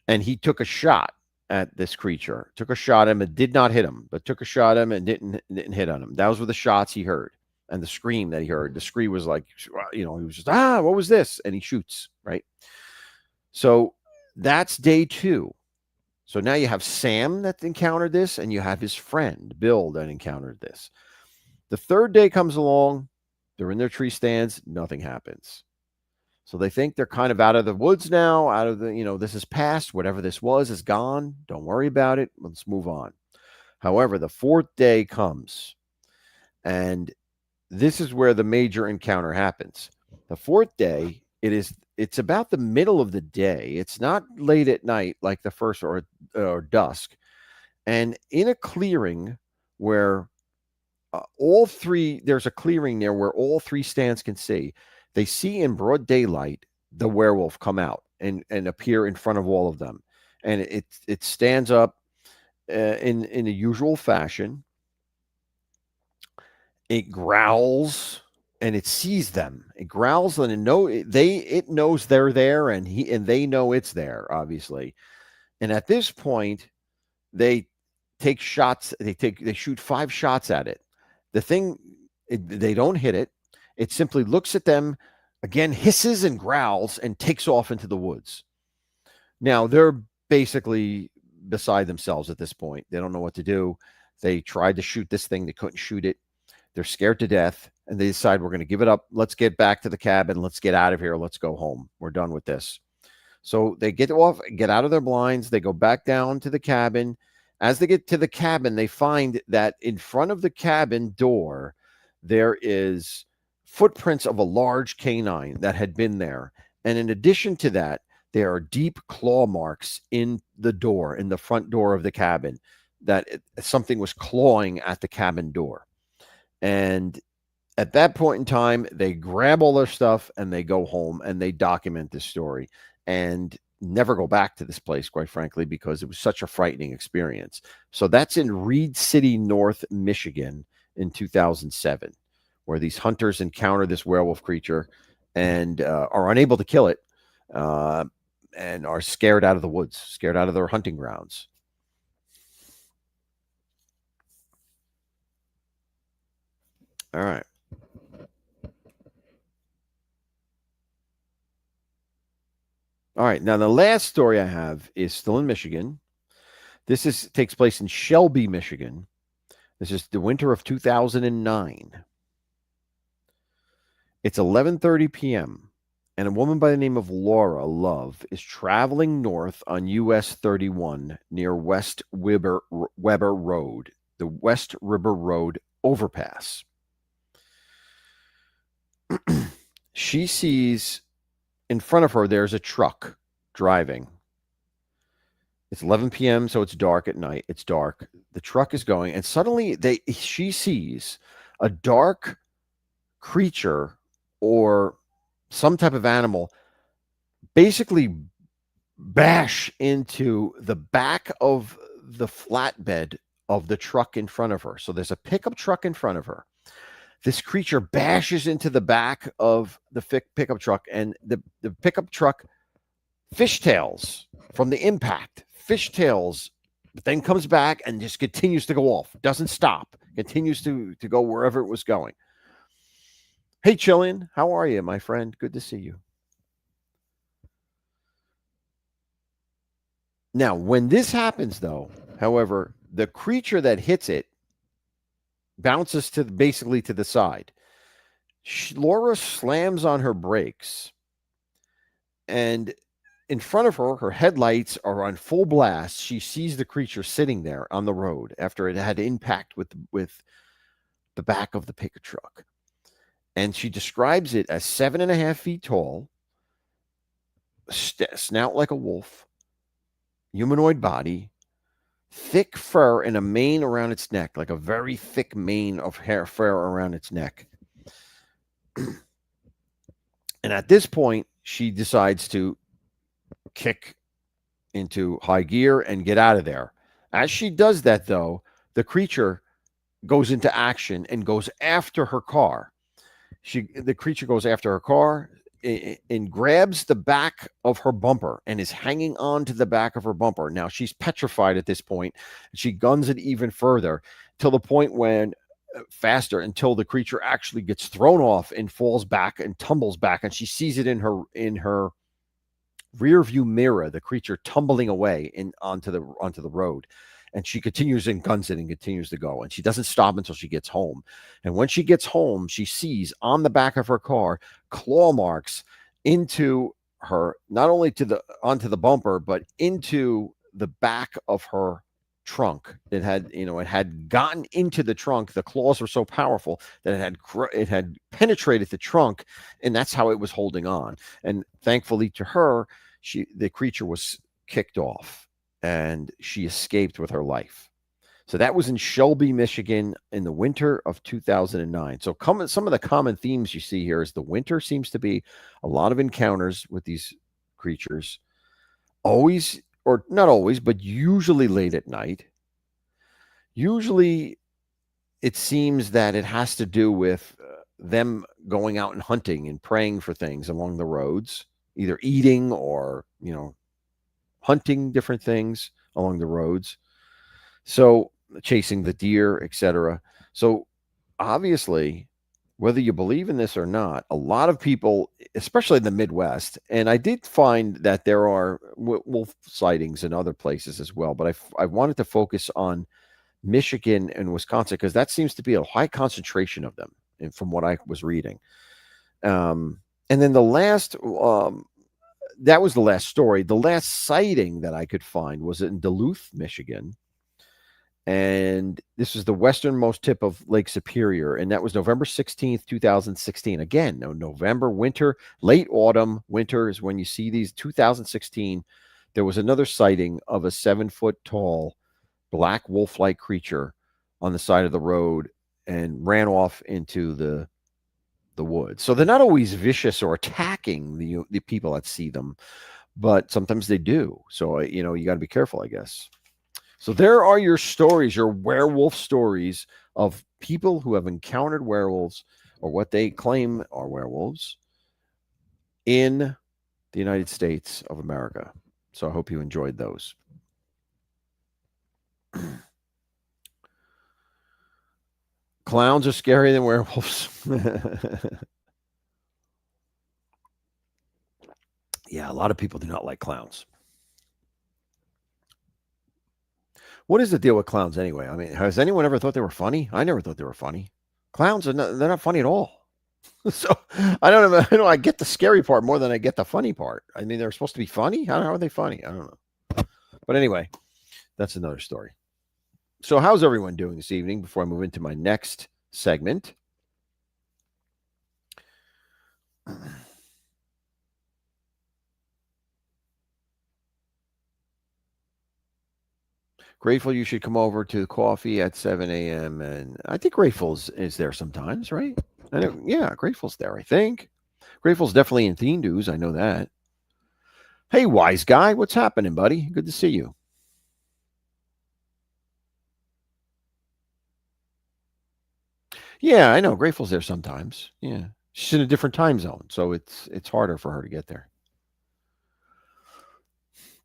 And he took a shot at this creature, took a shot at him and did not hit him, but took a shot at him and didn't hit on him. Those were the shots he heard and the scream that he heard. The scream was like, he was just, what was this? And he shoots, right? So that's day 2. So now you have Sam that encountered this, and you have his friend, Bill, that encountered this. The third day comes along. They're in their tree stands. Nothing happens. So they think they're kind of out of the woods now, out of the, this is past. Whatever this was is gone. Don't worry about it. Let's move on. However, the 4th day comes, and this is where the major encounter happens. The 4th day, it's about the middle of the day. It's not late at night like the first or dusk. And in a clearing where there's a clearing there where all 3 stands can see. They see in broad daylight the werewolf come out and appear in front of all of them. And it stands up in a usual fashion. It growls and it sees them. It growls and it knows they're there, and they know it's there, obviously. And at this point, they take shots. They shoot 5 shots at it. The thing, they don't hit it. It simply looks at them, again, hisses and growls, and takes off into the woods. Now, they're basically beside themselves at this point. They don't know what to do. They tried to shoot this thing. They couldn't shoot it. They're scared to death, and they decide, we're going to give it up. Let's get back to the cabin. Let's get out of here. Let's go home. We're done with this. So they get out of their blinds. They go back down to the cabin. As they get to the cabin, they find that in front of the cabin door, there is footprints of a large canine that had been there. And in addition to that, there are deep claw marks in the front door of the cabin, that something was clawing at the cabin door. And at that point in time, they grab all their stuff and they go home and they document this story and never go back to this place, quite frankly, because it was such a frightening experience. So that's in Reed City, North Michigan in 2007, where these hunters encounter this werewolf creature and are unable to kill it and are scared out of the woods, scared out of their hunting grounds. All right. All right. Now, the last story I have is still in Michigan. This takes place in Shelby, Michigan. This is the winter of 2009. It's 11:30 p.m., and a woman by the name of Laura Love is traveling north on US 31 near West Weber Road, the West River Road overpass. She sees in front of her, there's a truck driving. It's 11 p.m., so it's dark at night. It's dark. The truck is going, and suddenly she sees a dark creature or some type of animal basically bash into the back of the flatbed of the truck in front of her. So there's a pickup truck in front of her. This creature bashes into the back of the pickup truck, and the pickup truck fishtails from the impact, fishtails, but then comes back and just continues to go off, doesn't stop, continues to go wherever it was going. Hey, Chillian, how are you, my friend? Good to see you. Now, when this happens, though, however, the creature that hits it bounces basically to the side. Laura slams on her brakes, and in front of her, her headlights are on full blast. She sees the creature sitting there on the road after it had impact with the back of the pickup truck. And she describes it as 7.5 feet tall, snout like a wolf, humanoid body, thick fur and a mane around its neck, like a very thick mane of hair fur around its neck. And at this point, she decides to kick into high gear and get out of there. As she does that, though, the creature goes into action and goes after her car. The creature goes after her car and grabs the back of her bumper and is hanging on to the back of her bumper. Now she's petrified at this point. She guns it even further till the point when faster until the creature actually gets thrown off and falls back and tumbles back, and she sees it in her rear view mirror, the creature tumbling away onto the road. And she continues and guns it and continues to go. And she doesn't stop until she gets home. And when she gets home, she sees on the back of her car claw marks into her, not only onto the bumper, but into the back of her trunk. It had gotten into the trunk. The claws were so powerful that it had penetrated the trunk, and that's how it was holding on. And thankfully to her, the creature was kicked off and she escaped with her life. So that was in Shelby, Michigan in the winter of 2009. So some of the common themes you see here is the winter seems to be a lot of encounters with these creatures, always, or not always, but usually late at night. Usually it seems that it has to do with them going out and hunting and preying for things along the roads, either eating or, hunting different things along the roads. So chasing the deer, etc. So obviously, whether you believe in this or not, a lot of people, especially in the Midwest, and I did find that there are wolf sightings in other places as well, but I wanted to focus on Michigan and Wisconsin because that seems to be a high concentration of them, and from what I was reading. And then that was the last story. The last sighting that I could find was in Duluth, Michigan. And this is the westernmost tip of Lake Superior. And that was November 16th, 2016. Again, no, November, winter, late autumn, winter is when you see these. 2016, there was another sighting of a 7-foot tall black wolf-like creature on the side of the road and ran off into the woods. So they're not always vicious or attacking the people that see them, but sometimes they do. So you got to be careful, I guess. So there are your stories, your werewolf stories of people who have encountered werewolves or what they claim are werewolves in the United States of America. So I hope you enjoyed those. Clowns are scarier than werewolves. Yeah, a lot of people do not like clowns. What is the deal with clowns anyway? I mean, has anyone ever thought they were funny? I never thought they were funny. Clowns they're not funny at all. So I don't know. I get the scary part more than I get the funny part. I mean, they're supposed to be funny. How are they funny? I don't know. But anyway, that's another story. So how's everyone doing this evening before I move into my next segment? Grateful you should come over to the coffee at 7 a.m. And I think Grateful's is there sometimes, right? Yeah, Grateful's there, I think. Grateful's definitely in Theme News. I know that. Hey, wise guy, what's happening, buddy? Good to see you. Yeah, I know. Grateful's there sometimes. Yeah. She's in a different time zone, so it's harder for her to get there.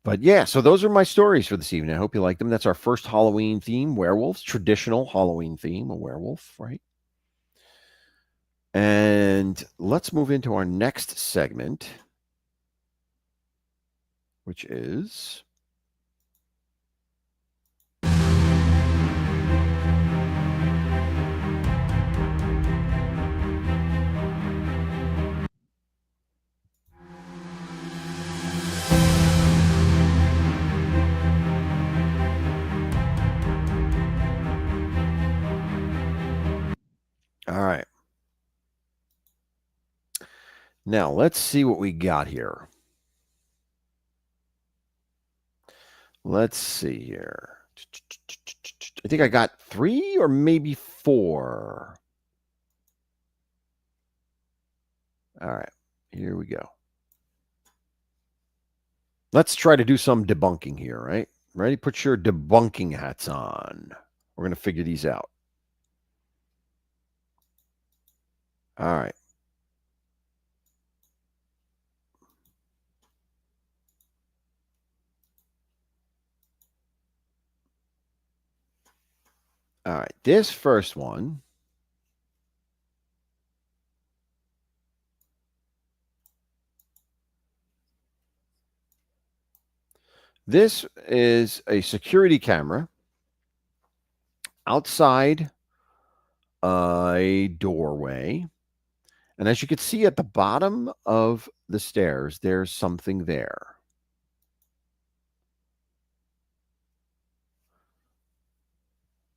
But yeah, so those are my stories for this evening. I hope you like them. That's our first Halloween theme, werewolves, traditional Halloween theme, a werewolf, right? And let's move into our next segment, which is all right. Now let's see what we got here. Let's see here. I think I got 3 or maybe 4. All right, here we go. Let's try to do some debunking here, right? Ready? Put your debunking hats on. We're going to figure these out. All right. All right. This first one. This is a security camera outside a doorway. And as you can see at the bottom of the stairs, there's something there.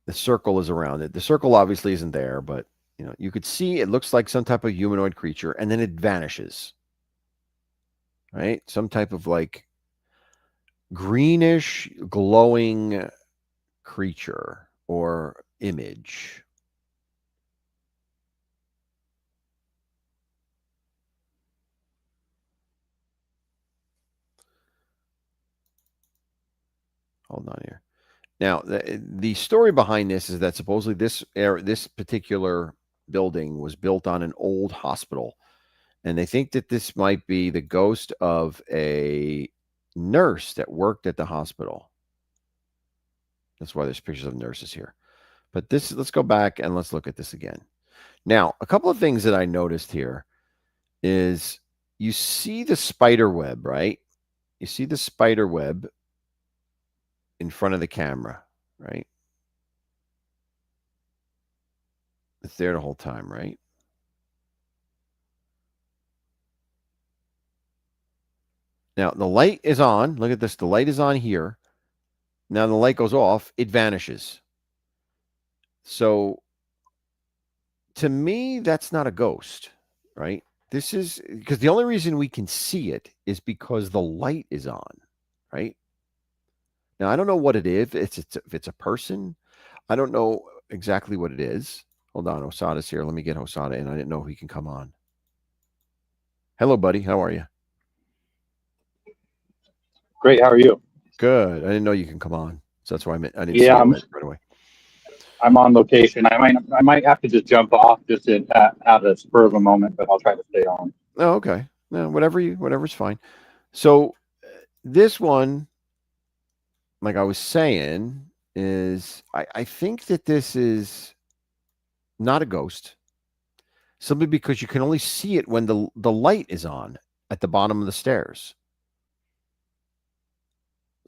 The circle is around it. The circle obviously isn't there, but you could see it looks like some type of humanoid creature, and then it vanishes. Right? Some type of like greenish, glowing creature or image. Hold on here. Now, the story behind this is that supposedly this particular building was built on an old hospital, and they think that this might be the ghost of a nurse that worked at the hospital. That's why there's pictures of nurses here. But let's go back and let's look at this again. Now, a couple of things that I noticed here is you see the spider web, right? You see the spider web in front of the camera, right? It's there the whole time, right? Now, the light is on. Look at this. The light is on here. Now, the light goes off. It vanishes. So, to me, that's not a ghost, right? This is because the only reason we can see it is because the light is on, right? Now, I don't know what it is. If it's a person, I don't know exactly what it is. Hold on. Hosada's here. Let me get Hosada in. I didn't know he can come on. Hello, buddy. How are you? Great. How are you? Good. I didn't know you can come on. So that's why I didn't see Yeah, it I'm, right away. I'm on location. I might have to just jump off just at a spur of a moment, but I'll try to stay on. Oh, okay. No, whatever's fine. So this one, like I was saying, is I think that this is not a ghost. Simply because you can only see it when the light is on at the bottom of the stairs.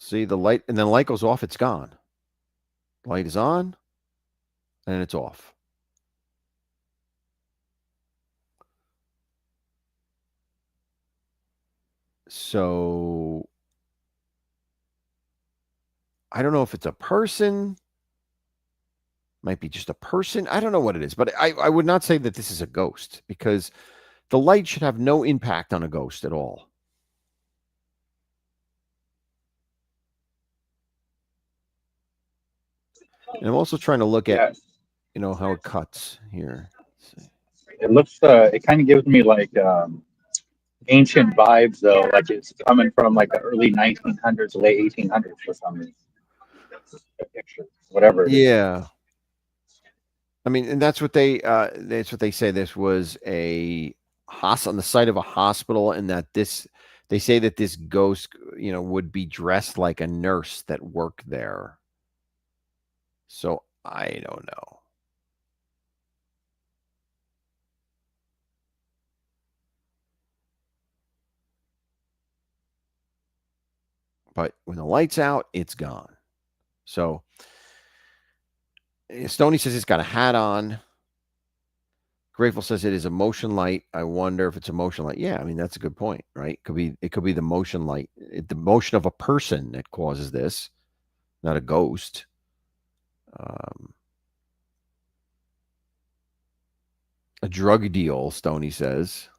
See the light, and then the light goes off, it's gone. Light is on, and it's off. So I don't know if it's a person, might be just a person. I don't know what it is, but I would not say that this is a ghost because the light should have no impact on a ghost at all. And I'm also trying to look at, Yeah, how it cuts here. it looks. It kind of gives me like ancient vibes, though. Like it's coming from like the early 1900s, late 1800s for some reason. The picture, whatever it is. Yeah. I mean, and that's what they say. This was a on the site of a hospital, and that they say that this ghost, would be dressed like a nurse that worked there. So I don't know. But when the light's out, it's gone. So Stoney says it's got a hat on. Grateful says it is a motion light. I wonder if it's a motion light. Yeah, I mean that's a good point, right? It could be the motion light, the motion of a person that causes this, not a ghost. A drug deal, Stoney says.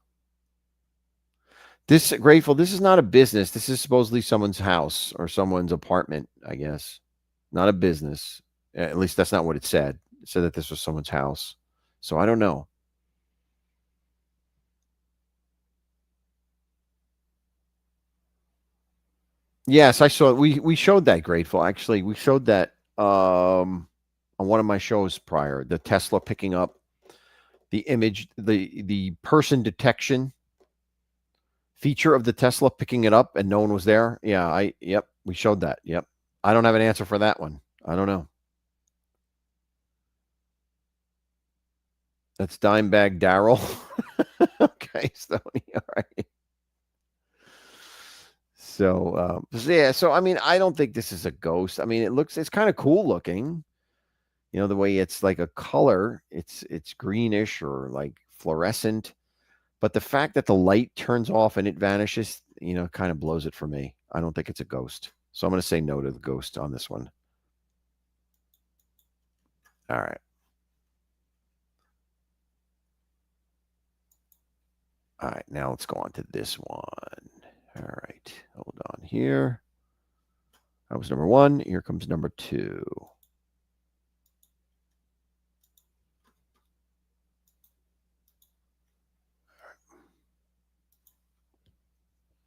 Grateful, this is not a business. This is supposedly someone's house or someone's apartment, I guess. not a business. At least that's not what it said. It said that this was someone's house. So I don't know. Yes, I saw it. We showed that Grateful. Actually, we showed that on one of my shows prior. The Tesla picking up the image, the person detection feature of the Tesla picking it up and no one was there. Yeah, yep, we showed that. Yep. I don't have an answer for that one. I don't know. That's Dimebag Daryl. Okay, Stony. All right. So yeah, so I mean, I don't think this is a ghost. I mean, it's kind of cool looking. You know, the way it's like a color, it's greenish or like fluorescent. But the fact that the light turns off and it vanishes, you know, kind of blows it for me. I don't think it's a ghost. So I'm going to say no to the ghost on this one. All right. All right, now let's go on to this one. All right, hold on here. That was number one. Here comes number two.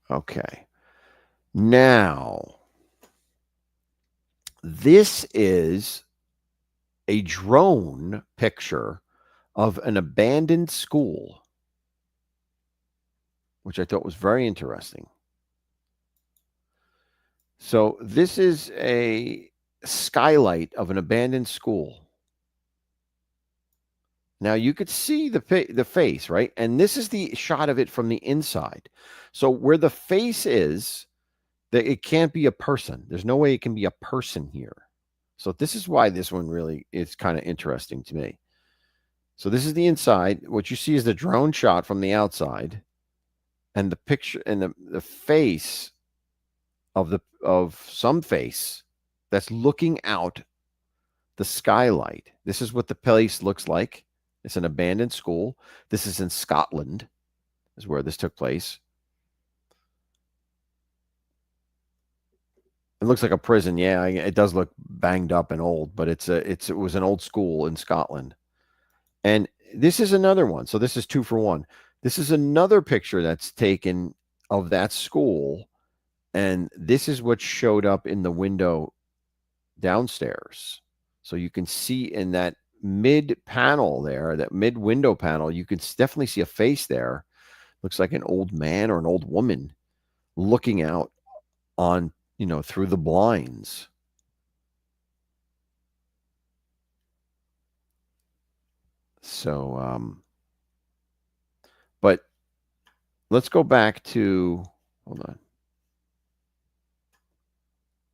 Okay. Now, this is a drone picture of an abandoned school, which I thought was very interesting. So this is a skylight of an abandoned school. Now you could see the face, right? And this is the shot of it from the inside. So where the face is, that it can't be a person. There's no way it can be a person here. So this is why this one really is kind of interesting to me. So this is the inside. What you see is the drone shot from the outside, and the picture and the face of some face that's looking out the skylight. This is what the place looks like. It's an abandoned school. This is in Scotland, is where this took place. It looks like a prison. Yeah, it does look banged up and old, but it was an old school in Scotland. And this is another one. So this is 2 for 1. This is another picture that's taken of that school, and this is what showed up in the window downstairs. So you can see in that mid panel there, that mid window panel, you can definitely see a face there. Looks like an old man or an old woman looking out on, you know, through the blinds. So, but let's go back to, hold on.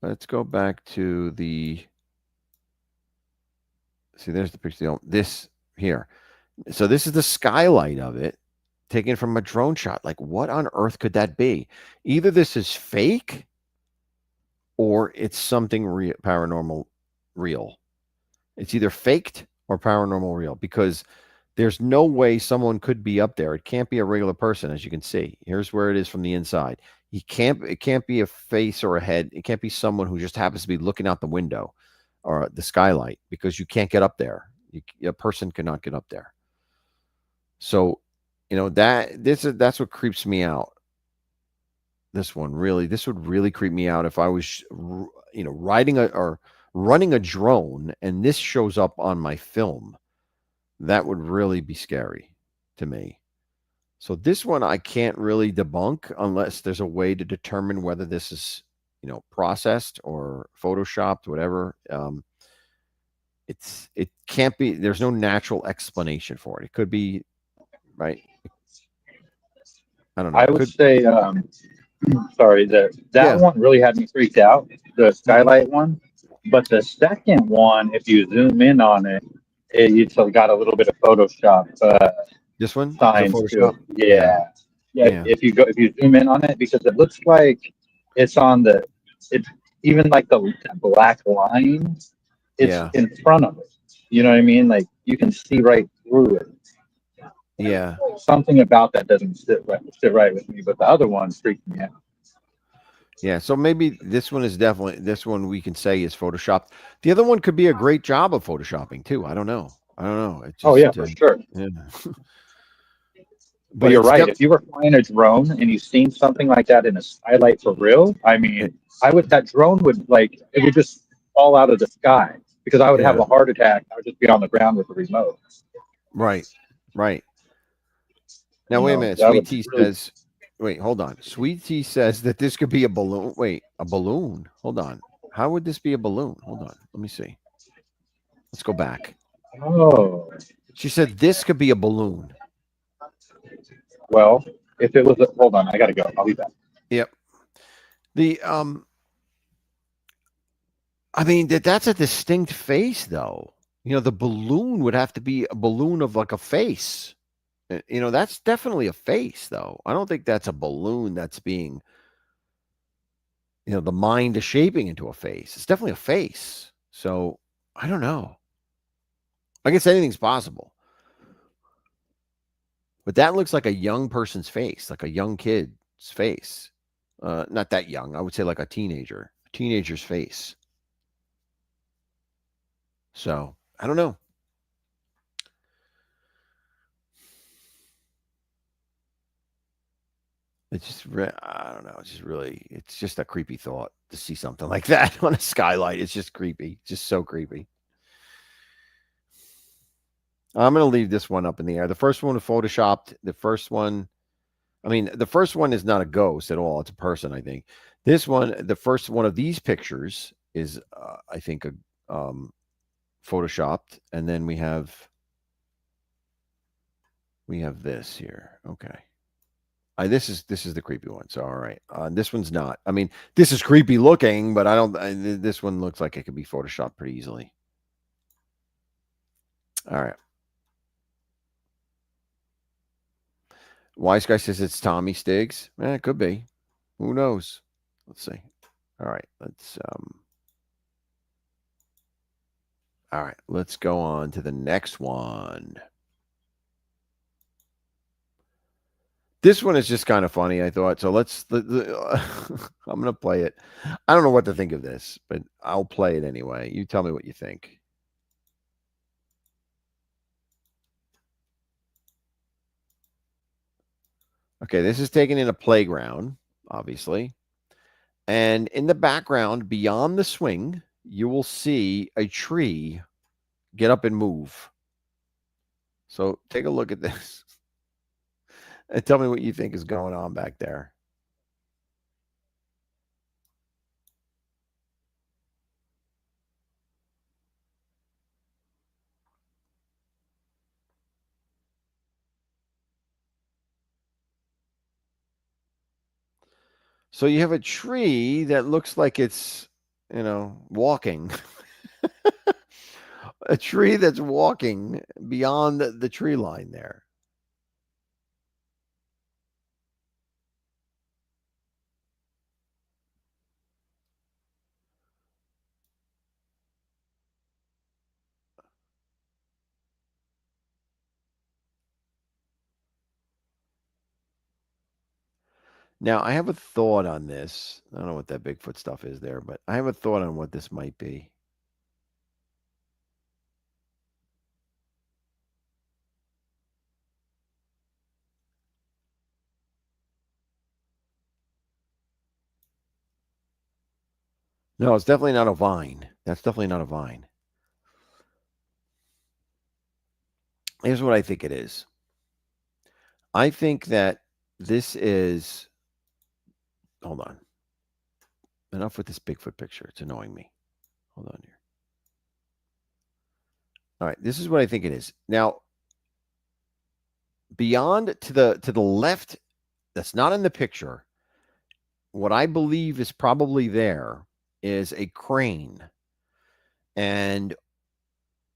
Let's go back to the, see, there's the picture. This here. So this is the skylight of it taken from a drone shot. Like, what on earth could that be? Either this is fake or it's something paranormal real. It's either faked or paranormal real, because there's no way someone could be up there. It can't be a regular person, as you can see. Here's where it is from the inside. It can't be a face or a head. It can't be someone who just happens to be looking out the window or the skylight, because you can't get up there. A person cannot get up there. So, you know, that's what creeps me out. This would really creep me out if I was, you know, running a drone and this shows up on my film. That would really be scary to me. So this one I can't really debunk unless there's a way to determine whether this is, you know, processed or photoshopped, whatever. It can't be. There's no natural explanation for it. It could be, right. I don't know. I would say, sorry, that Yeah. one really had me freaked out, the skylight one. But the second one, if you zoom in on it, it's got a little bit of Photoshop This one is a signs to Photoshop. it. Yeah. Yeah, yeah. Yeah. If you zoom in on it, because it looks like it's on the, it's even like the black line. It's Yeah. in front of it. You know what I mean? Like you can see right through it. Yeah. Something about that doesn't sit right with me, but the other one freaked me out. Yeah, so maybe this one is definitely this one we can say is photoshopped. The other one could be a great job of photoshopping too. I don't know. I don't know. It Oh yeah, just for sure. yeah. But But you're it's right. def- If you were flying a drone and you've seen something like that in a skylight for real, I it, mean, I would that drone would like it would just fall out of the sky because I would have yeah, a heart attack. I would just be on the ground with the remote. right. Right. Now You wait a know, minute. that Sweet would Tea really. says wait, hold on. Sweet Tea says that this could be a balloon. Wait, a balloon. Hold on. How would this be a balloon? Hold on. Let me see. Let's go back. Oh She said this could be a balloon. well, if it was a, hold on, I gotta go. I'll be back. Yep. The I mean that's a distinct face though. You know, the balloon would have to be a balloon of like a face. You know, that's definitely a face though. I don't think that's a balloon that's being, you know, the mind is shaping into a face. It's definitely a face. So I don't know. I guess anything's possible. But that looks like a young person's face, like a young kid's face. Not that young. I would say like a teenager's face. So I don't know. It's just, I don't know. It's just really, it's just a creepy thought to see something like that on a skylight. It's just creepy, just so creepy. I'm going to leave this one up in the air. The first one was photoshopped. The first one, I mean, the first one is not a ghost at all. It's a person, I think. This one, the first one of these pictures is, I think, a photoshopped, and then we have this here. Okay. This is the creepy one. So all right, this one's not. I mean, this is creepy looking, but I don't. This one looks like it could be photoshopped pretty easily. All right. Wise guy says it's Tommy Stiggs. It could be. Who knows? Let's see. All right. Let's go on to the next one. This one is just kind of funny, I thought. So I'm going to play it. I don't know what to think of this, but I'll play it anyway. You tell me what you think. Okay, this is taken in a playground, obviously. And in the background, beyond the swing, you will see a tree get up and move. So take a look at this and tell me what you think is going on back there. So you have a tree that looks like it's, walking. A tree that's walking beyond the tree line there. Now, I have a thought on this. I don't know what that Bigfoot stuff is there, but I have a thought on what this might be. No, it's definitely not a vine. That's definitely not a vine. Here's what I think it is. I think that this is. Hold on. Enough with this Bigfoot picture. It's annoying me. Hold on here. All right. This is what I think it is. Now, beyond to the left, that's not in the picture. What I believe is probably there is a crane, and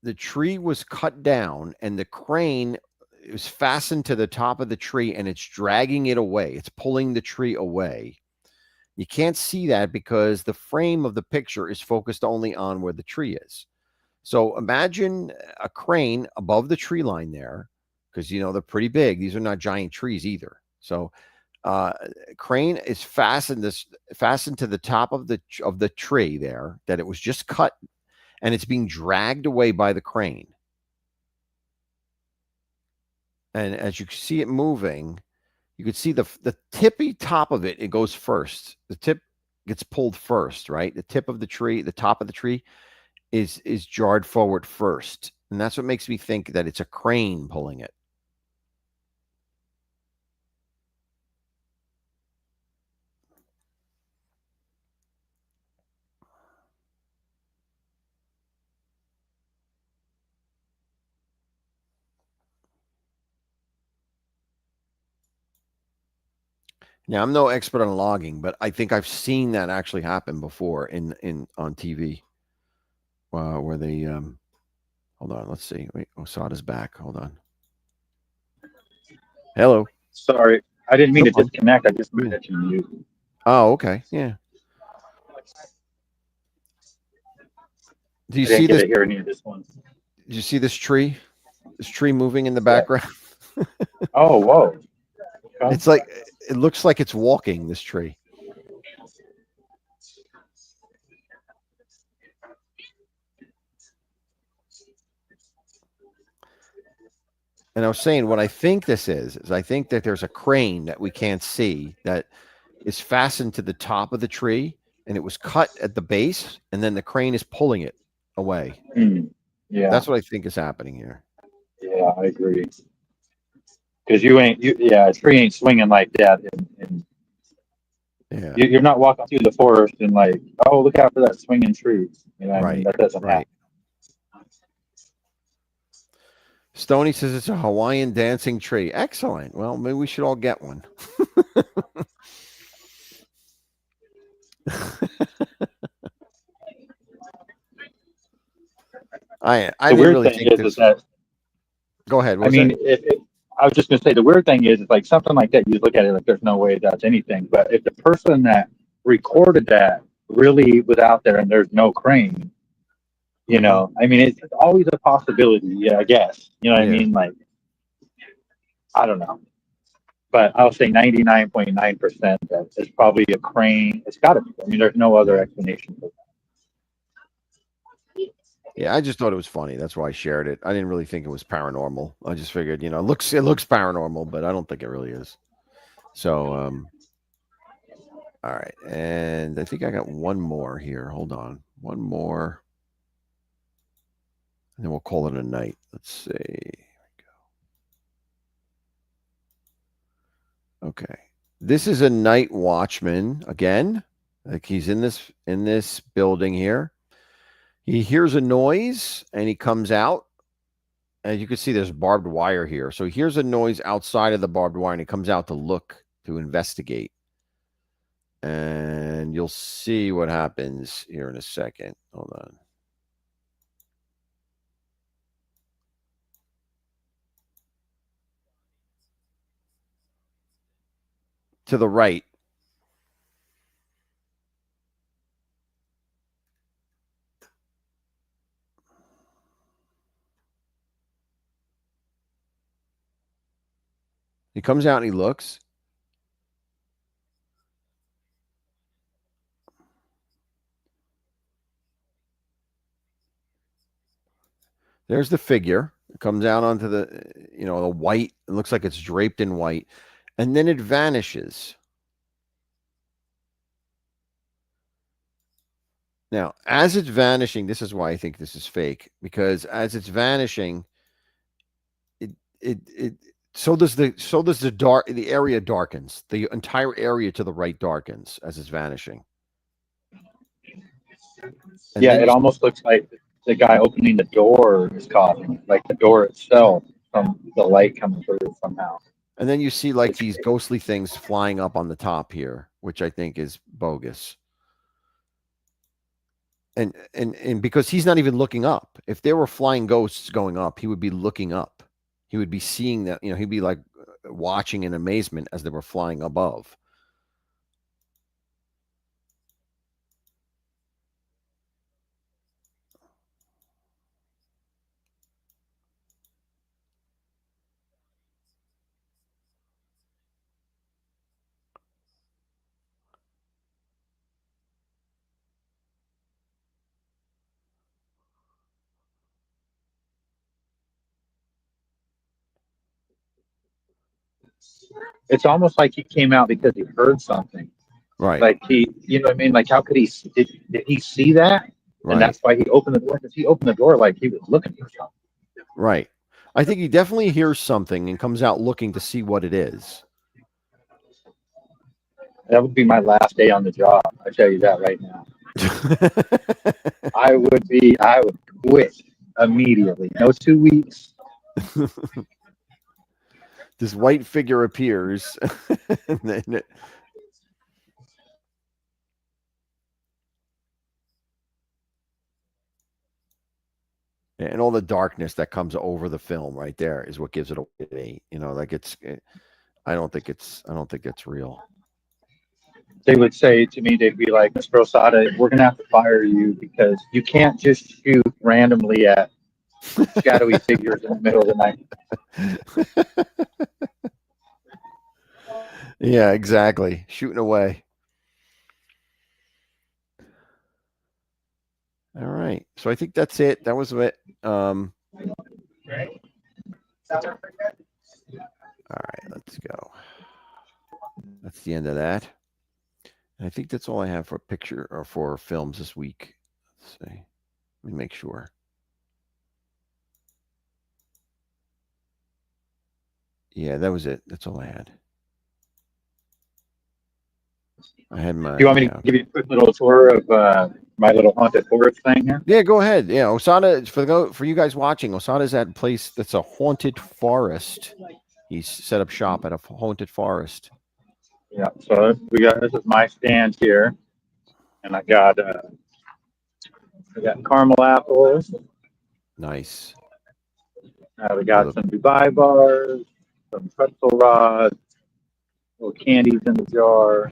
the tree was cut down, and the crane is fastened to the top of the tree, and it's dragging it away. It's pulling the tree away. You can't see that because the frame of the picture is focused only on where the tree is. So imagine a crane above the tree line there, because they're pretty big. These are not giant trees either. So crane is fastened to the top of the tree there, that it was just cut, and it's being dragged away by the crane. And as you see it moving, you can see the tippy top of it. It goes first. The tip gets pulled first, right? The tip of the tree, the top of the tree, is jarred forward first, and that's what makes me think that it's a crane pulling it. Now, I'm no expert on logging, but I think I've seen that actually happen before in on TV, where they hold on, let's see. Wait, Osada's back. Hold on. Hello. Sorry, I didn't mean No to problem. disconnect. I just Yeah. meant to mute. Oh, okay. Yeah. Do you I didn't see get this? to hear any of this one. Do you see this tree? This tree moving in the Yeah. background? Oh, whoa. Okay. It's like it looks like it's walking, this tree. And I was saying what I think this is I think that there's a crane that we can't see that is fastened to the top of the tree, and it was cut at the base, and then the crane is pulling it away. Yeah, That's what I think is happening here. yeah, I agree. Because yeah, a tree ain't swinging like that, and Yeah. you're not walking through the forest and like, oh, look out for that swinging tree. You know what I mean? Right. That doesn't Right. happen. Stony says it's a Hawaiian dancing tree. Excellent. Well, maybe we should all get one. I The didn't weird really thing think is this. that Go ahead. What I was that? mean, I was just gonna say the weird thing is like something like that. You look at it like there's no way that's anything. But if the person that recorded that really was out there and there's no crane, you Mhm. know, I mean, it's always a possibility. Yeah, I guess. You know what I Yeah. mean? Like, I don't know. But I'll say 99.9% that it's probably a crane. It's got to be. I mean, there's no other Yeah. explanation for Yeah, I just thought it was funny. That's why I shared it. I didn't really think it was paranormal. I just figured, it looks paranormal, but I don't think it really is. So, all right, and I think I got one more here. Hold on, one more, and then we'll call it a night. Let's see. Okay, this is a night watchman again. Like he's in this building here. He hears a noise and he comes out. As you can see, there's barbed wire here. So he hears a noise outside of the barbed wire and he comes out to look, to investigate. And you'll see what happens here in a second. Hold on. To the right. He comes out and he looks. There's the figure. It comes out onto the white. It looks like it's draped in white. And then it vanishes. Now, as it's vanishing, this is why I think this is fake, because as it's vanishing, it it so does the area darkens. The entire area to the right darkens as it's vanishing. And Yeah, then it you almost looks like the guy opening the door is coughing, like the door itself from the light coming through somehow. and then you see like It's these crazy. ghostly things flying up on the top here, which I think is bogus. And because he's not even looking up. If there were flying ghosts going up, he would be looking up. He would be seeing that, he'd be like watching in amazement as they were flying above. it's almost like he came out because he heard something. Right. Like you know what I mean? Like how could did he see that? And Right. that's why he opened the door. Because he opened the door like he was looking for something. Right. I think he definitely hears something and comes out looking to see what it is. That would be my last day on the job. I tell you that right now. I would quit immediately. No 2 weeks. This white figure appears. And then and all the darkness that comes over the film right there is what gives it away. You know, like I don't think it's real. They would say to me, they'd be like, Mr. Osada, we're going to have to fire you because you can't just shoot randomly at shadowy figures in the middle of the night. Yeah, exactly. Shooting away. All right. So I think that's it. That was it. All right, let's go. That's the end of that. And I think that's all I have for picture or for films this week. Let's see. Let me make sure. Yeah, that was it. That's all I had. I had my. Do you want me to give you a quick little tour of my little haunted forest thing here? Yeah, go ahead. Yeah, Osada, for you guys watching, Osada's at a place that's a haunted forest. He's set up shop at a haunted forest. Yeah, so this is my stand here, and I got caramel apples. Nice. We got some Dubai bars, some pretzel rods, little candies in the jar.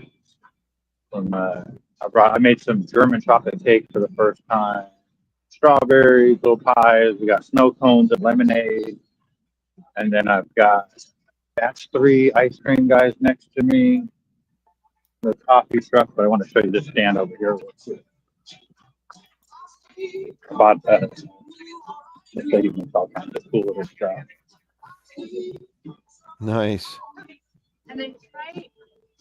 Some I made some German chocolate cake for the first time. Strawberries, little pies. We got snow cones and lemonade, and then I've got batch 3 ice cream guys next to me. The coffee truck, but I want to show you this stand over here. I bought that. It's all kinds of cool little stuff. Nice.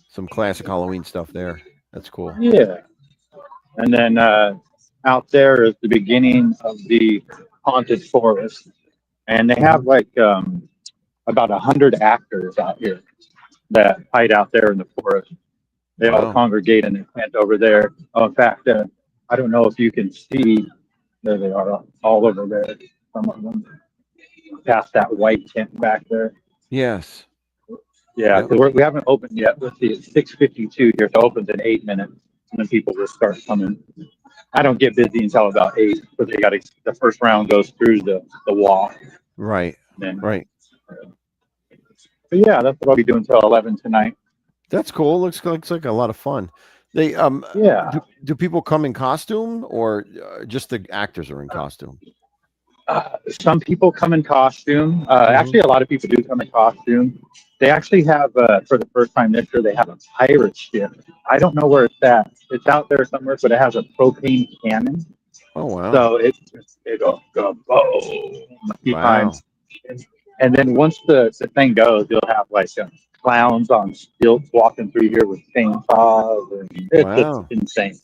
Some classic Halloween stuff there. That's cool. Yeah. And then out there is the beginning of the haunted forest. And they have like about 100 actors out here that hide out there in the forest. They all congregate in a tent over there. Oh, in fact, I don't know if you can see. There they are, all over there. Some of them past that white tent back there. Yes. Yeah, because we haven't opened yet. Let's see, it's 6:52 here. It opens in 8 minutes, and then people will start coming. I don't get busy until about 8, but they got the first round goes through the wall. Right. Right. But yeah, that's what I'll be doing till 11 tonight. That's cool. Looks like a lot of fun. They yeah. Do people come in costume or just the actors are in costume? Some people come in costume. Actually, a lot of people do come in costume. They actually have, for the first time this year, they have a pirate ship. I don't know where it's at. It's out there somewhere, but it has a propane cannon. Oh wow! So it'll go boom a few times, and then once the thing goes, you'll have like clowns on stilts walking through here with chainsaws, and it's just insane.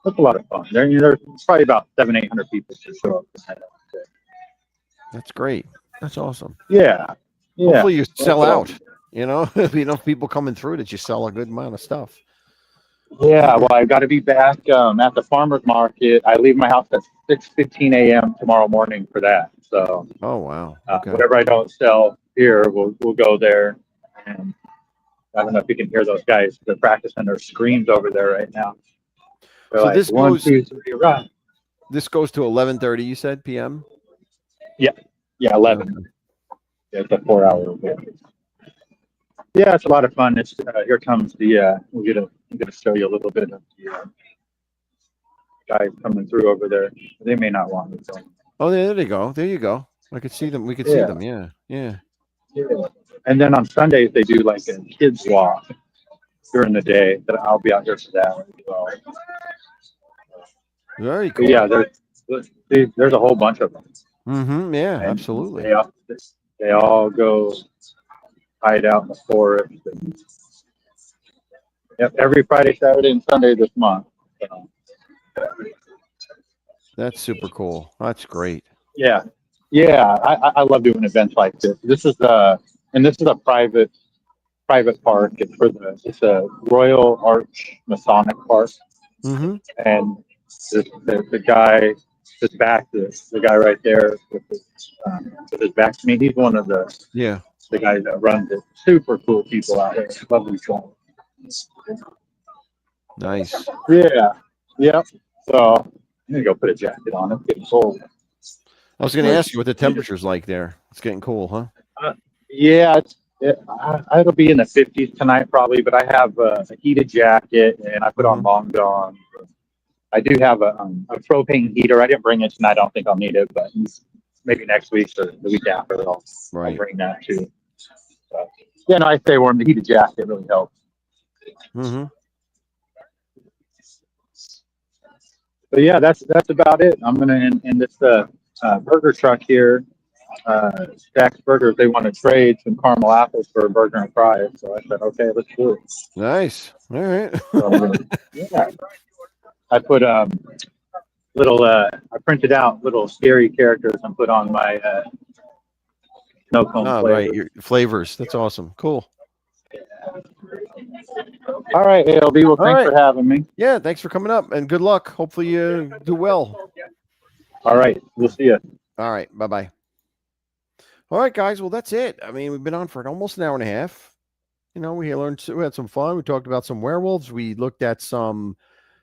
It's a lot of fun. There's probably about 700-800 people to show up tonight. That's great. That's awesome. Yeah. Hopefully you sell out. You know, enough people coming through that you sell a good amount of stuff. Yeah, well, I've got to be back at the farmer's market. I leave my house at 6:15 a.m. tomorrow morning for that. So, oh wow, whatever I don't sell here, we'll go there. And I don't know if you can hear those guys. They're practicing their screams over there right now. They're so like, this 1, goes. 2, 3, run. This goes to 11:30. You said p.m. Yeah, 11. Okay. Yeah, it's a 4-hour event. Yeah, it's a lot of fun. It's here comes the. I'm gonna show you a little bit of the guys coming through over there. They may not want me to. Oh, there they go. There you go. I could see them. We could see them. Yeah. And then on Sundays they do like a kids walk during the day. That I'll be out here for that as well. Very cool. But yeah, there's a whole bunch of them. Yeah, and absolutely. They all go hide out in the forest. And, yep, every Friday, Saturday, and Sunday this month. So, That's super cool. That's great. yeah, yeah, I love doing events like this. This is a private park. It's a Royal Arch Masonic Park, Mm-hmm. and the guy, the guy right there with his back to me, he's one of Yeah. the guys that runs it. Super cool people out there. Lovely people. Nice. Yeah. Yep. So I'm gonna go put a jacket on. It's getting cold. I was going to ask you what the temperature's like there. It's getting cool, huh? Yeah, it'll be in the 50s tonight probably, but I have a heated jacket and I put on Mm-hmm. long johns. I do have a propane heater. I didn't bring it tonight. I don't think I'll need it, but maybe next week or the week after, I'll Right. bring that too. So, yeah, no, I stay warm. The heated jacket really helps. Mm-hmm. But yeah, that's about it. I'm gonna end this burger truck here. Stack's Burgers. They want to trade some caramel apples for a burger and fries. So I said, okay, let's do it. Nice. All right. So, yeah, I put little. I printed out little scary characters and put on my snow cone Oh, flavor. right. Your flavors. That's awesome. Cool. All right, ALB. Well, All thanks right. for having me. Yeah. Thanks for coming up and good luck. Hopefully you do well. All right, we'll see you. All right. Bye-bye. All right, guys. Well, that's it. I mean, we've been on for almost an hour and a half. You know, we had some fun. We talked about some werewolves. We looked at some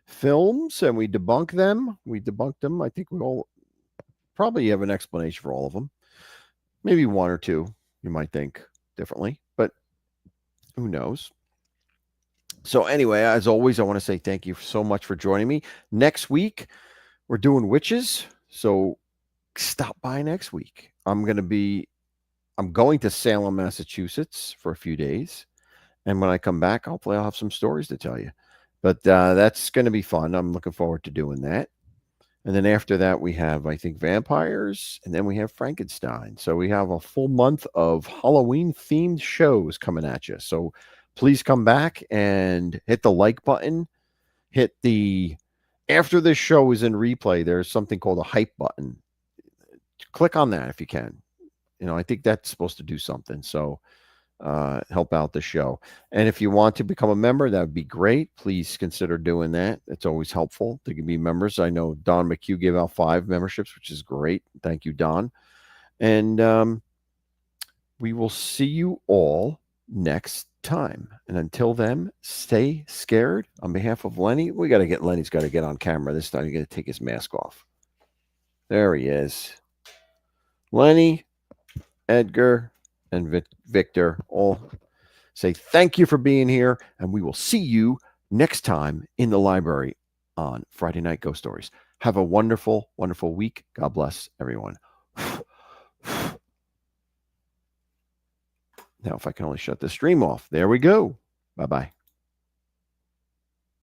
films and we debunked them. I think we all probably have an explanation for all of them. Maybe one or two you might think differently, but who knows? So anyway, as always, I want to say thank you so much for joining me. Next week, we're doing witches. So stop by next week. I'm going to Salem, Massachusetts for a few days. And when I come back, hopefully I'll have some stories to tell you. But that's going to be fun. I'm looking forward to doing that. And then after that, we have, I think, vampires, and then we have Frankenstein. So we have a full month of Halloween-themed shows coming at you. So please come back and hit the like button. After this show is in replay, there's something called a hype button. Click on that if you can. You know, I think that's supposed to do something. So help out the show. And if you want to become a member, that would be great. Please consider doing that. It's always helpful to be members. I know Don McHugh gave out 5 memberships, which is great. Thank you, Don. And we will see you all next time. And until then, stay scared. On behalf of Lenny's got to get on camera this time. He's got to take his mask off. There he is. Lenny, Edgar, and Victor all say thank you for being here, and we will see you next time in the library on Friday Night Ghost Stories. Have a wonderful, wonderful week. God bless everyone. Now, if I can only shut the stream off. There we go. Bye-bye.